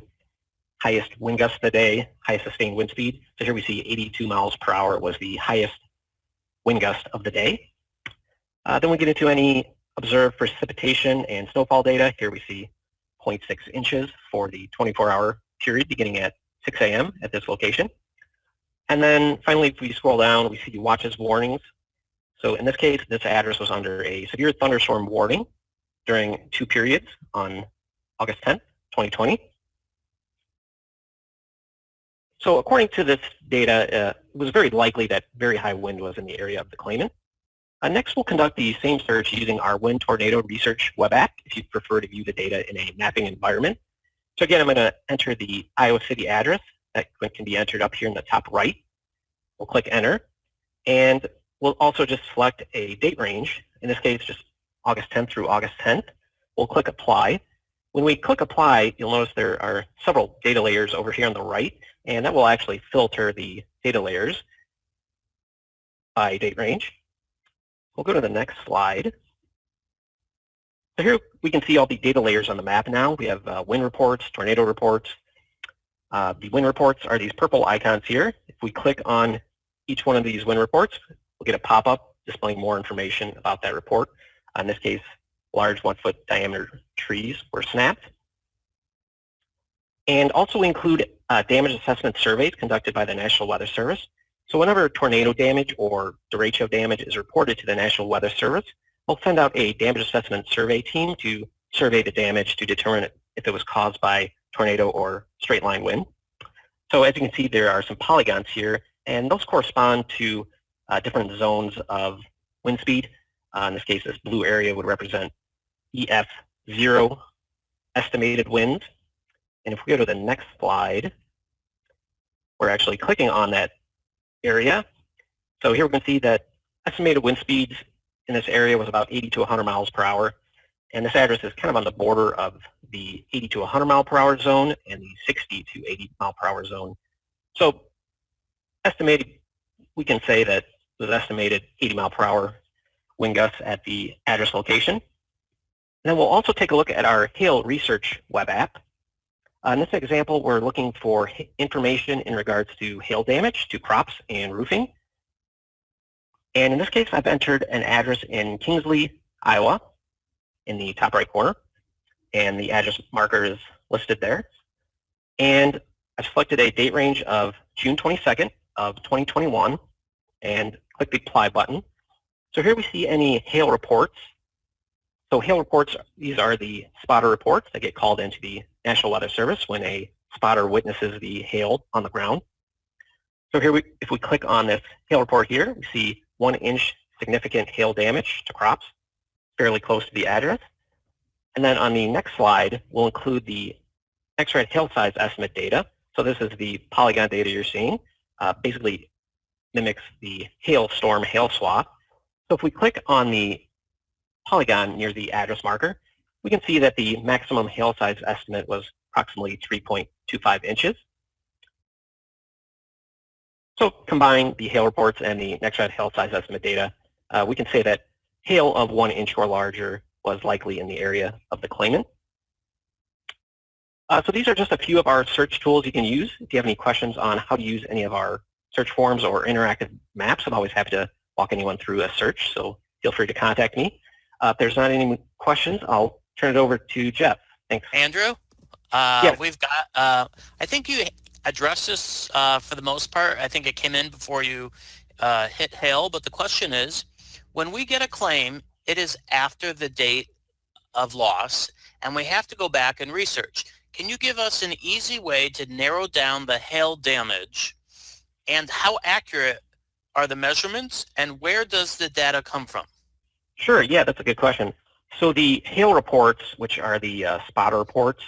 highest wind gust of the day, highest sustained wind speed. So here we see 82 miles per hour was the highest wind gust of the day. Then we get into any observed precipitation and snowfall data. Here we see 0.6 inches for the 24-hour period beginning at 6 a.m. at this location. And then finally, if we scroll down, we see watches, warnings. So in this case, this address was under a severe thunderstorm warning during 2 periods on August 10th, 2020. So according to this data, it was very likely that very high wind was in the area of the claimant. Next, we'll conduct the same search using our Wind Tornado Research web app if you prefer to view the data in a mapping environment. So again, I'm going to enter the Iowa City address. That can be entered up here in the top right. We'll click enter, and we'll also just select a date range, in this case just August 10th through August 10th. We'll click apply. When we click apply, you'll notice there are several data layers over here on the right, and that will actually filter the data layers by date range. We'll go to the next slide. So here we can see all the data layers on the map now. We have wind reports, tornado reports. The wind reports are these purple icons here. If we click on each one of these wind reports, we'll get a pop-up displaying more information about that report. In this case, large 1-foot diameter trees were snapped. And also we include damage assessment surveys conducted by the National Weather Service. So whenever tornado damage or derecho damage is reported to the National Weather Service, we'll send out a damage assessment survey team to survey the damage to determine if it was caused by tornado or straight line wind. So as you can see, there are some polygons here, and those correspond to different zones of wind speed. In this case, this blue area would represent EF0 estimated winds. And if we go to the next slide, we're actually clicking on that area. So here we can see that estimated wind speeds in this area was about 80 to 100 miles per hour. And this address is kind of on the border of the 80 to 100 mile per hour zone and the 60 to 80 mile per hour zone. So estimated, we can say that it was estimated 80 mile per hour wind gusts at the address location. And then we'll also take a look at our hail research web app. In this example, we're looking for information in regards to hail damage to crops and roofing. And in this case, I've entered an address in Kingsley, Iowa, in the top right corner. And the address marker is listed there. And I've selected a date range of June 22nd of 2021 and click the apply button. So here we see any hail reports. So hail reports, these are the spotter reports that get called into the National Weather Service when a spotter witnesses the hail on the ground. So here, if we click on this hail report here, we see 1-inch significant hail damage to crops, fairly close to the address. And then on the next slide, we'll include the X-ray hail size estimate data. So this is the polygon data you're seeing. Basically mimics the hailstorm hail swath. So if we click on the polygon near the address marker, we can see that the maximum hail size estimate was approximately 3.25 inches. So combine the hail reports and the X-ray hail size estimate data, we can say that hail of 1 inch or larger was likely in the area of the claimant. So these are just a few of our search tools you can use. If you have any questions on how to use any of our search forms or interactive maps, I'm always happy to walk anyone through a search, so feel free to contact me. If there's not any questions, I'll turn it over to Jeff. Thanks. Andrew, Yes. we've got, I think you addressed this for the most part. I think it came in before you hit hail, but the question is, when we get a claim, it is after the date of loss, and we have to go back and research. Can you give us an easy way to narrow down the hail damage, and how accurate are the measurements, and where does the data come from? Sure, yeah, that's a good question. So the hail reports, which are the spotter reports,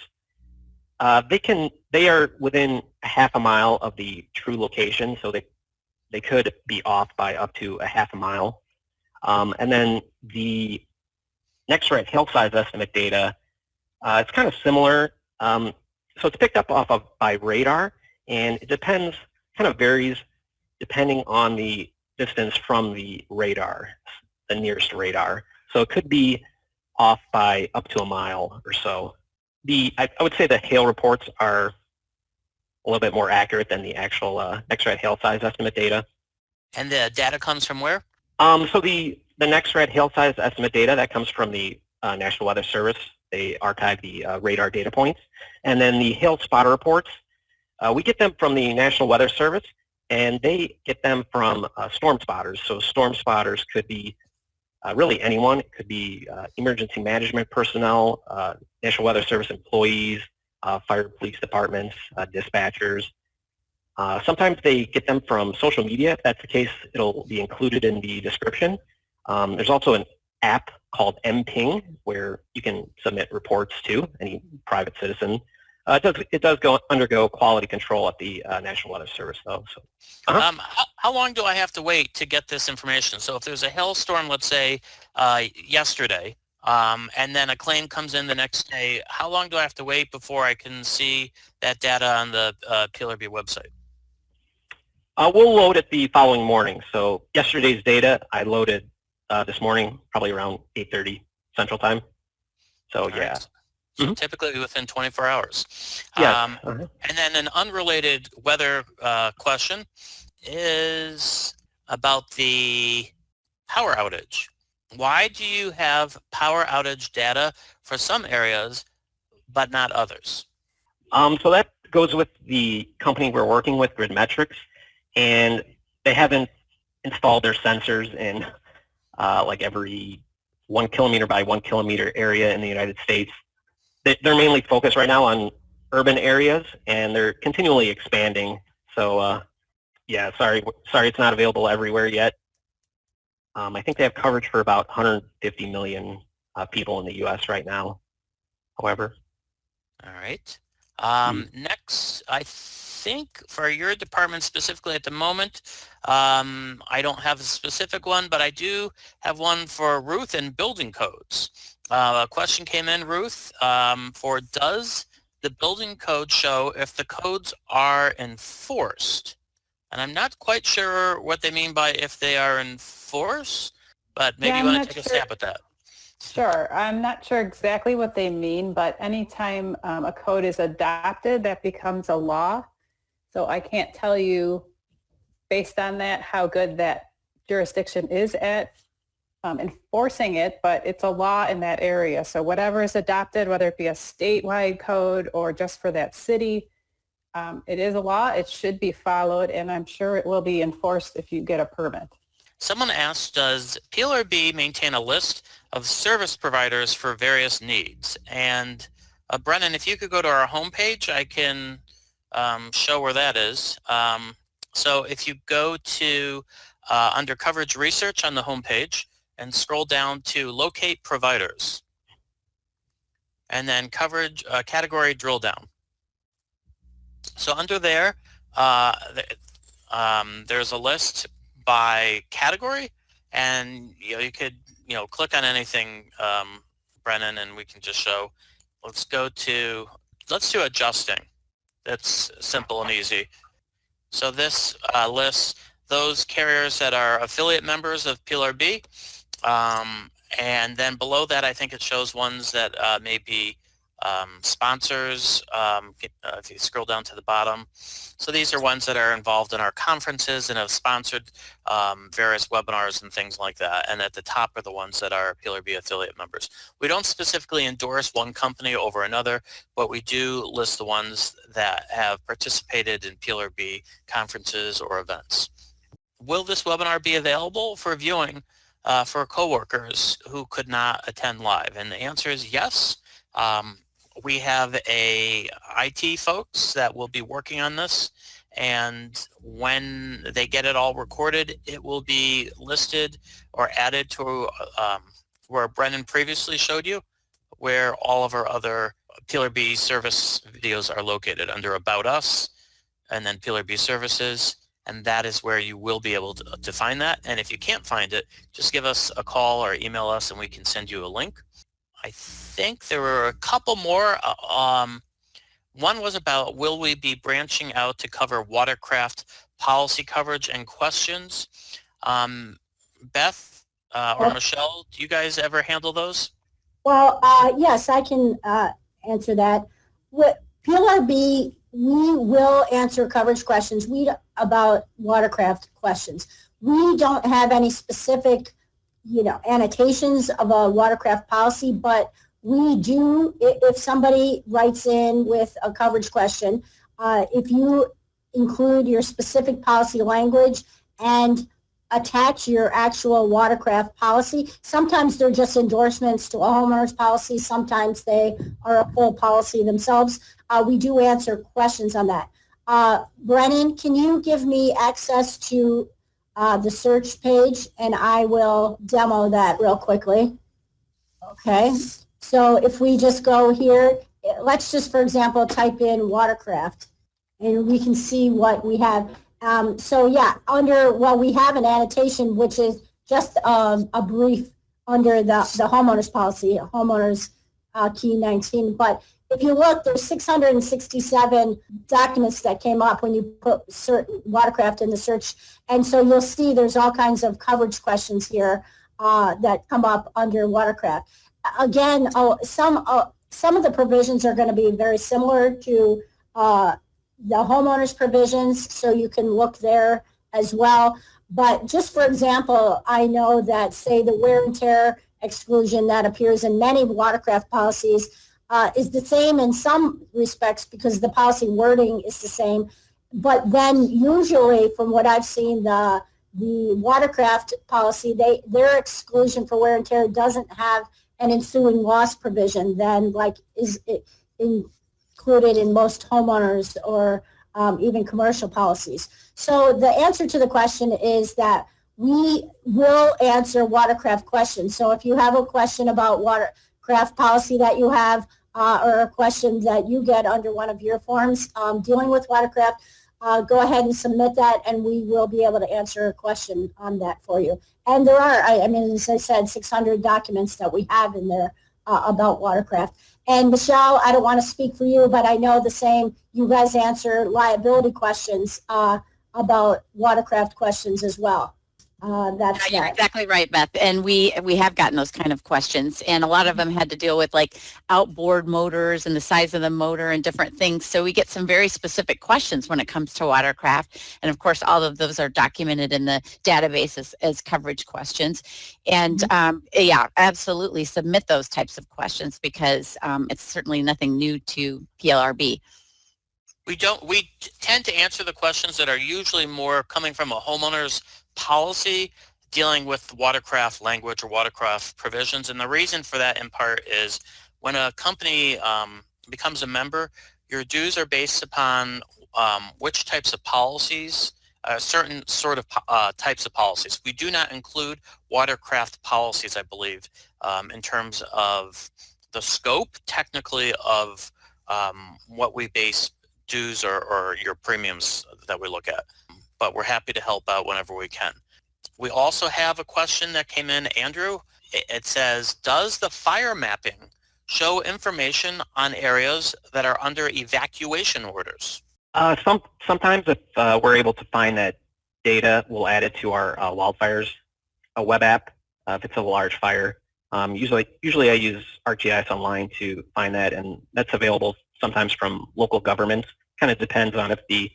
they are within a half a mile of the true location, so they could be off by up to a half a mile. And then the X-ray hail size estimate data, it's kind of similar. So it's picked up by radar, and it depends, kind of varies depending on the distance from the radar, the nearest radar. So it could be off by up to a mile or so. I would say the hail reports are a little bit more accurate than the actual X-ray hail size estimate data. And the data comes from where? So the X-ray hail size estimate data, that comes from the National Weather Service. They archive the radar data points. And then the hail spotter reports, we get them from the National Weather Service, and they get them from storm spotters. So storm spotters could be really anyone. It could be emergency management personnel, National Weather Service employees, fire police departments, dispatchers. Sometimes they get them from social media. If that's the case, it'll be included in the description. There's also an app called MPing where you can submit reports to any private citizen. It does undergo quality control at the National Weather Service, though. So, how long do I have to wait to get this information? So if there's a hailstorm, let's say yesterday, and then a claim comes in the next day, how long do I have to wait before I can see that data on the PLRB website? We'll load it the following morning. So yesterday's data I loaded this morning, probably around 8:30 Central Time. So All yeah. right. So typically within 24 hours. Yes. And then an unrelated weather question is about the power outage. Why do you have power outage data for some areas but not others? So that goes with the company we're working with, Gridmetrics, and they haven't installed their sensors in like every 1 kilometer by 1 kilometer area in the United States. They're mainly focused right now on urban areas, and they're continually expanding. So yeah, sorry it's not available everywhere yet. I think they have coverage for about 150 million people in the U.S. right now, however. All right. Next, I think for your department specifically at the moment, I don't have a specific one, but I do have one for Ruth and building codes. A question came in, Ruth, for does the building code show if the codes are enforced? And I'm not quite sure what they mean by if they are enforced, but maybe you want to take a stab at that. Sure. I'm not sure exactly what they mean, but anytime a code is adopted, that becomes a law. So I can't tell you based on that how good that jurisdiction is at enforcing it, but it's a law in that area. So whatever is adopted, whether it be a statewide code or just for that city, it is a law. It should be followed, and I'm sure it will be enforced if you get a permit. Someone asked, does PLRB maintain a list of service providers for various needs? And Brennan, if you could go to our homepage, I can show where that is. So if you go to under coverage research on the homepage and scroll down to locate providers, and then coverage category drill down. So under there, there's a list by category, and you could click on anything, Brennan, and we can just show. Let's do adjusting. That's simple and easy. So this lists those carriers that are affiliate members of PLRB, and then below that I think it shows ones that may be sponsors, if you scroll down to the bottom. So these are ones that are involved in our conferences and have sponsored various webinars and things like that. And at the top are the ones that are PLRB affiliate members. We don't specifically endorse one company over another, but we do list the ones that have participated in PLRB conferences or events. Will this webinar be available for viewing for coworkers who could not attend live? And the answer is yes. We have IT folks that will be working on this, and when they get it all recorded, it will be listed or added to where Brennan previously showed you, where all of our other PLRB service videos are located under About Us and then PLRB Services, and that is where you will be able to find that. And if you can't find it, just give us a call or email us and we can send you a link. I think there were a couple more. One was about, will we be branching out to cover watercraft policy coverage and questions? Beth or Michelle, do you guys ever handle those? Well, yes, I can answer that. With PLRB, we will answer coverage questions about watercraft questions. We don't have any specific annotations of a watercraft policy, but we do, if somebody writes in with a coverage question, if you include your specific policy language and attach your actual watercraft policy, sometimes they're just endorsements to a homeowner's policy, sometimes they are a full policy themselves. We do answer questions on that. Brennan, can you give me access to the search page, and I will demo that real quickly. Okay, so if we just go here, let's just, for example, type in watercraft, and we can see what we have. So yeah, we have an annotation, which is just a brief under the homeowners policy, homeowners key 19. But if you look, there's 667 documents that came up when you put certain watercraft in the search. And so you'll see there's all kinds of coverage questions here that come up under watercraft. Again, some of the provisions are going to be very similar to the homeowners provisions, so you can look there as well. But just for example, I know that, say, the wear and tear exclusion that appears in many watercraft policies is the same in some respects because the policy wording is the same. But then usually, from what I've seen, the watercraft policy, their exclusion for wear and tear doesn't have an ensuing loss provision then, like is included in most homeowners or even commercial policies. So the answer to the question is that we will answer watercraft questions. So if you have a question about watercraft policy that you have or a question that you get under one of your forms dealing with watercraft, go ahead and submit that, and we will be able to answer a question on that for you. And there are, I mean, as I said, 600 documents that we have in there about watercraft. And Michelle, I don't want to speak for you, but I know the same. You guys answer liability questions about watercraft questions as well. That's You're that. exactly right, Beth. And we have gotten those kind of questions, and a lot of them had to deal with like outboard motors and the size of the motor and different things. So we get some very specific questions when it comes to watercraft. And of course, all of those are documented in the database as coverage questions. And yeah, absolutely submit those types of questions because it's certainly nothing new to PLRB. We tend to answer the questions that are usually more coming from a homeowner's policy dealing with watercraft language or watercraft provisions. And the reason for that in part is when a company becomes a member, your dues are based upon which types of policies, certain sort of types of policies. We do not include watercraft policies, I believe, in terms of the scope technically of what we base dues or your premiums that we look at. But we're happy to help out whenever we can. We also have a question that came in, Andrew. It says, does the fire mapping show information on areas that are under evacuation orders? Sometimes if we're able to find that data, we'll add it to our wildfires web app if it's a large fire. Usually I use ArcGIS Online to find that, and that's available sometimes from local governments. Kind of depends on if the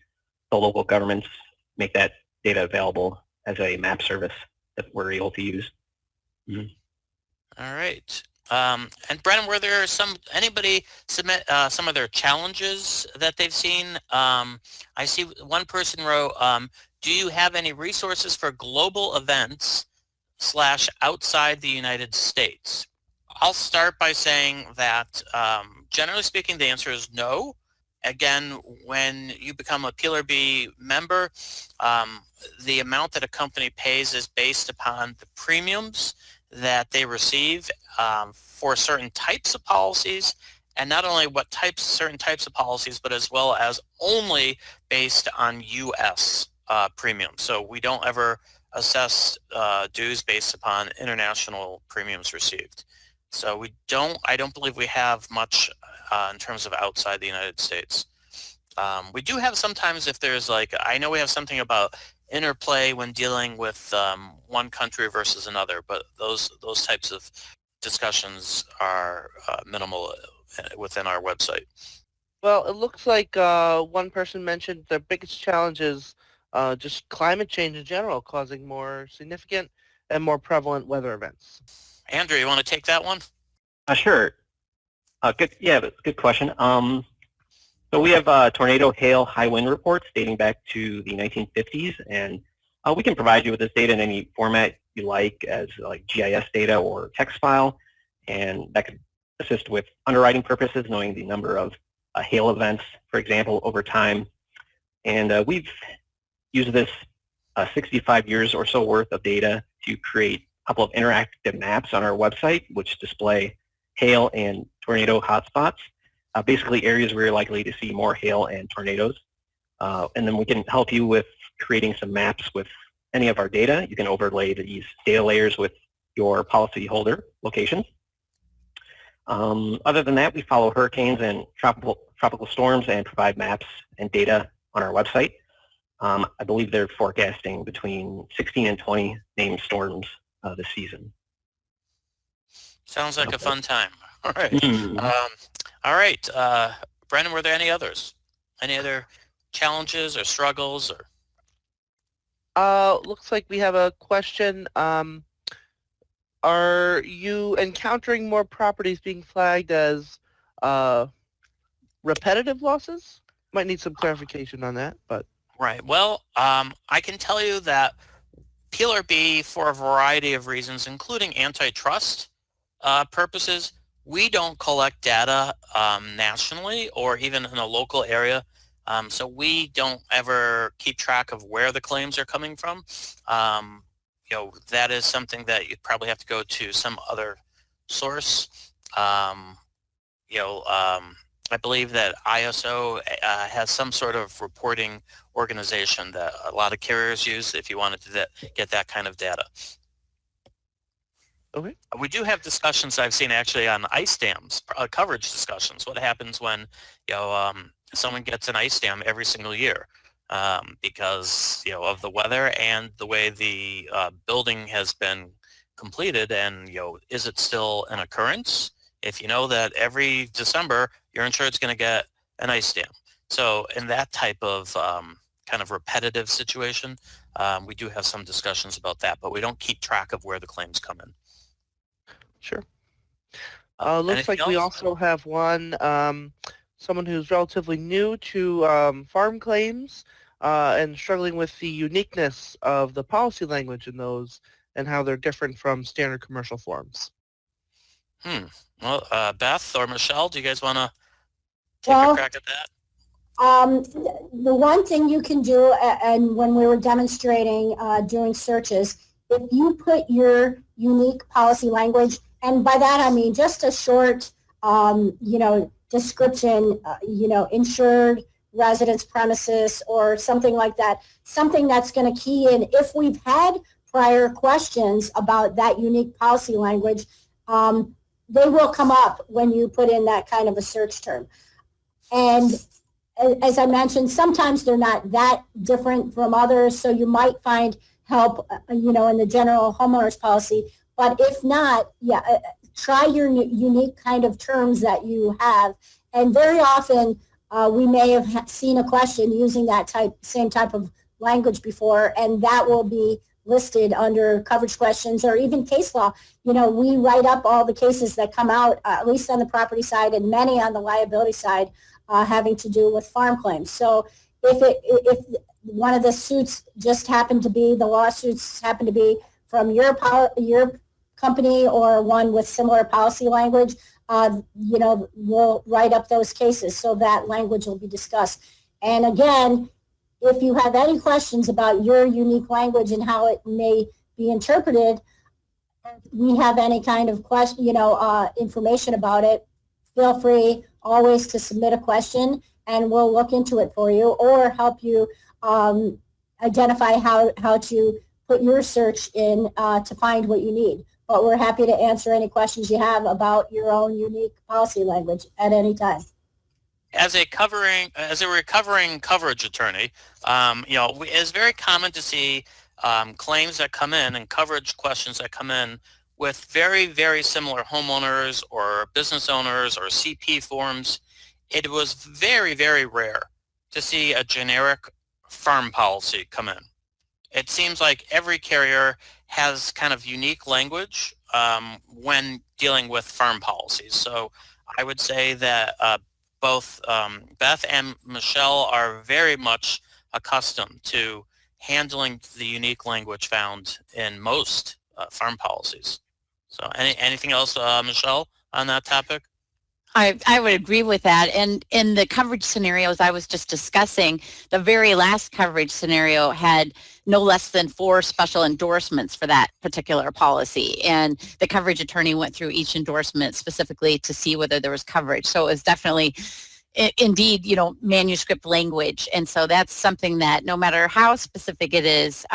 local governments make that data available as a map service that we're able to use. All right. And Brennan, were there anybody submit some of their challenges that they've seen? I see one person wrote, do you have any resources for global events / outside the United States? I'll start by saying that generally speaking, the answer is no. Again, when you become a PLRB member, the amount that a company pays is based upon the premiums that they receive for certain types of policies, and not only certain types of policies, but as well as only based on U.S. premiums. So we don't ever assess dues based upon international premiums received. So I don't believe we have much in terms of outside the United States. We do have sometimes if there's I know we have something about interplay when dealing with one country versus another, but those types of discussions are minimal within our website. Well, it looks like one person mentioned their biggest challenge is just climate change in general, causing more significant and more prevalent weather events. Andrew, you want to take that one? Sure. Good question. So we have tornado, hail, high wind reports dating back to the 1950s, and we can provide you with this data in any format you like, as like GIS data or text file, and that could assist with underwriting purposes, knowing the number of hail events, for example, over time. And we've used this 65 years or so worth of data to create a couple of interactive maps on our website, which display hail and tornado hotspots, basically areas where you're likely to see more hail and tornadoes. And then we can help you with creating some maps with any of our data. You can overlay these data layers with your policyholder locations. Other than that, we follow hurricanes and tropical storms and provide maps and data on our website. I believe they're forecasting between 16 and 20 named storms this season. Sounds like a fun time. All right. Mm. All right. Brendan, were there any others? Any other challenges or struggles? Or Looks like we have a question. Are you encountering more properties being flagged as repetitive losses? Might need some clarification on that, but. Right. Well, I can tell you that PLRB, for a variety of reasons, including antitrust purposes, we don't collect data nationally or even in a local area. So we don't ever keep track of where the claims are coming from. That is something that you probably have to go to some other source. I believe that ISO has some sort of reporting organization that a lot of carriers use if you wanted to get that kind of data. Okay. We do have discussions I've seen actually on ice dams, coverage discussions. What happens when someone gets an ice dam every single year because of the weather and the way the building has been completed, and is it still an occurrence? If you know that every December your insured's going to get an ice dam. So in that type of kind of repetitive situation, we do have some discussions about that, but we don't keep track of where the claims come in. Sure. Looks like we also have one, someone who's relatively new to farm claims and struggling with the uniqueness of the policy language in those and how they're different from standard commercial forms. Well, Beth or Michelle, do you guys want to take a crack at that? The one thing you can do, and when we were demonstrating doing searches, if you put your unique policy language, and by that I mean just a short, description, insured residence premises or something like that, something that's going to key in. If we've had prior questions about that unique policy language, they will come up when you put in that kind of a search term. And as I mentioned, sometimes they're not that different from others, so you might find help, in the general homeowners policy. But if not, try your unique kind of terms that you have. And very often, we may have seen a question using that same type of language before, and that will be listed under coverage questions or even case law. We write up all the cases that come out, at least on the property side and many on the liability side, having to do with farm claims. So if one of the suits just happened to be, the lawsuits happen to be from your company or one with similar policy language, we'll write up those cases so that language will be discussed. And again, if you have any questions about your unique language and how it may be interpreted, we have any kind of question, information about it, feel free always to submit a question and we'll look into it for you or help you identify how to put your search in to find what you need. But we're happy to answer any questions you have about your own unique policy language at any time. As a recovering coverage attorney, it's very common to see claims that come in and coverage questions that come in with very, very similar homeowners or business owners or CP forms. It was very, very rare to see a generic farm policy come in. It seems like every carrier has kind of unique language when dealing with farm policies. So I would say that both Beth and Michelle are very much accustomed to handling the unique language found in most farm policies. So anything else, Michelle, on that topic? I would agree with that. And in the coverage scenarios I was just discussing, the very last coverage scenario had no less than 4 special endorsements for that particular policy. And the coverage attorney went through each endorsement specifically to see whether there was coverage. So it was definitely indeed, manuscript language. And so that's something that no matter how specific it is,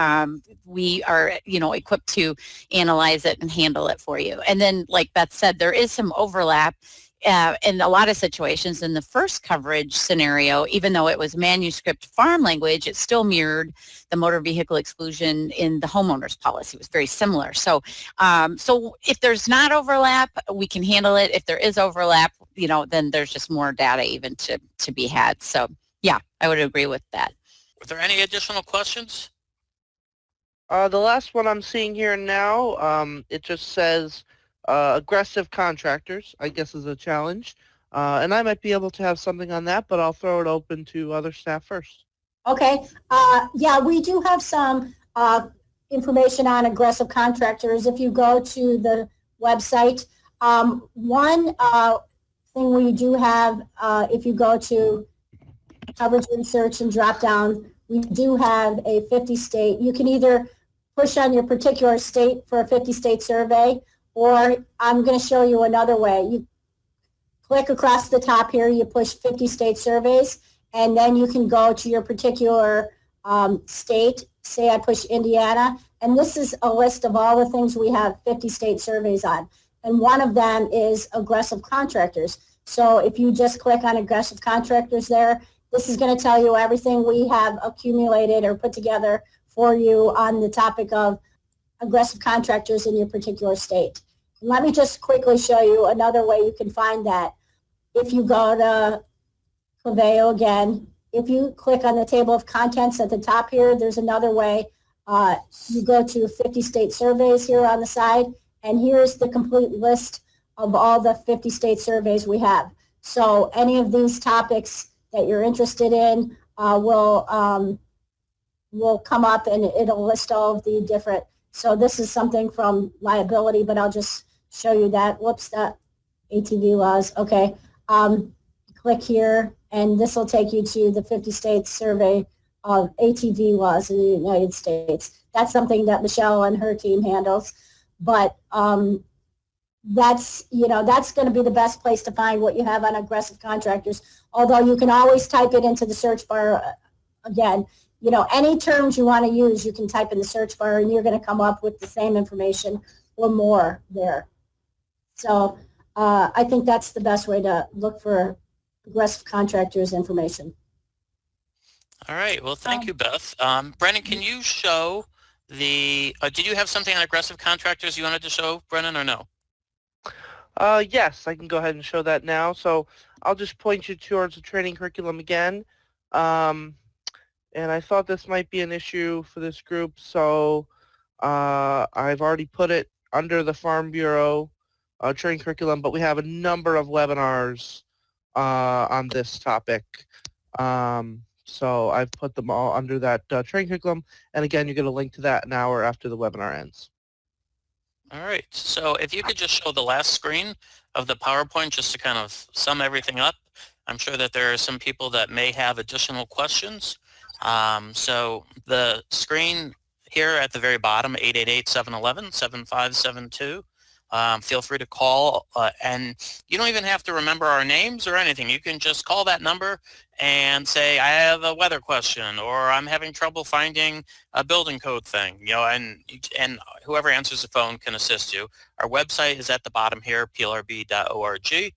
we are, equipped to analyze it and handle it for you. And then, like Beth said, there is some overlap in a lot of situations. In the first coverage scenario, even though it was manuscript farm language, it still mirrored the motor vehicle exclusion in the homeowner's policy. It was very similar. So, so if there's not overlap, we can handle it. If there is overlap, then there's just more data even to be had. So, yeah, I would agree with that. Were there any additional questions? The last one I'm seeing here now, it just says aggressive contractors, I guess, is a challenge. And I might be able to have something on that, but I'll throw it open to other staff first. Okay. Yeah, we do have some information on aggressive contractors. If you go to the website, one thing we do have, if you go to coverage research and drop down, we do have a 50-state. You can either push on your particular state for a 50-state survey, or I'm going to show you another way. You click across the top here, you push 50-state surveys, and then you can go to your particular state. Say I push Indiana, and this is a list of all the things we have 50-state surveys on. And one of them is aggressive contractors. So if you just click on aggressive contractors there, this is going to tell you everything we have accumulated or put together for you on the topic of aggressive contractors in your particular state. Let me just quickly show you another way you can find that. If you go to Coveo again, if you click on the table of contents at the top here, there's another way. You go to 50-state surveys here on the side, and here's the complete list of all the 50-state surveys we have. So any of these topics that you're interested in will come up, and it'll list all of the different. So this is something from liability, but I'll just show you that. Whoops, that ATV laws. Okay. Click here, and this will take you to the 50-state survey of ATV laws in the United States. That's something that Michelle and her team handles. But that's going to be the best place to find what you have on aggressive contractors. Although you can always type it into the search bar again. Any terms you want to use, you can type in the search bar, and you're going to come up with the same information or more there. So I think that's the best way to look for aggressive contractors information. All right. Well, thank you, Beth. Brennan, can you show the, did you have something on aggressive contractors you wanted to show, Brennan, or no? Yes, I can go ahead and show that now. So I'll just point you towards the training curriculum again. And I thought this might be an issue for this group, so I've already put it under the Farm Bureau training curriculum, but we have a number of webinars on this topic. So I've put them all under that training curriculum, and again, you get a link to that an hour after the webinar ends. All right. So if you could just show the last screen of the PowerPoint just to kind of sum everything up. I'm sure that there are some people that may have additional questions. So the screen here at the very bottom, 888-711-7572. Feel free to call, and you don't even have to remember our names or anything. You can just call that number and say, I have a weather question, or I'm having trouble finding a building code thing, and whoever answers the phone can assist you. Our website is at the bottom here, plrb.org.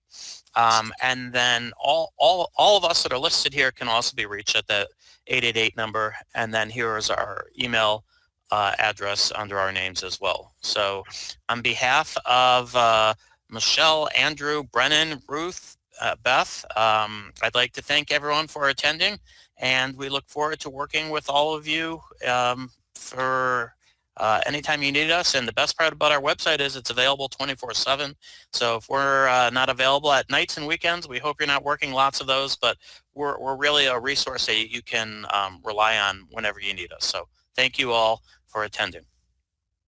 And then all of us that are listed here can also be reached at the 888 number, and then here is our email address under our names as well. So on behalf of Michelle, Andrew, Brennan, Ruth, Beth, I'd like to thank everyone for attending, and we look forward to working with all of you for anytime you need us. And the best part about our website is it's available 24/7. So if we're not available at nights and weekends, we hope you're not working lots of those, but we're really a resource that you can rely on whenever you need us. So thank you all for attending.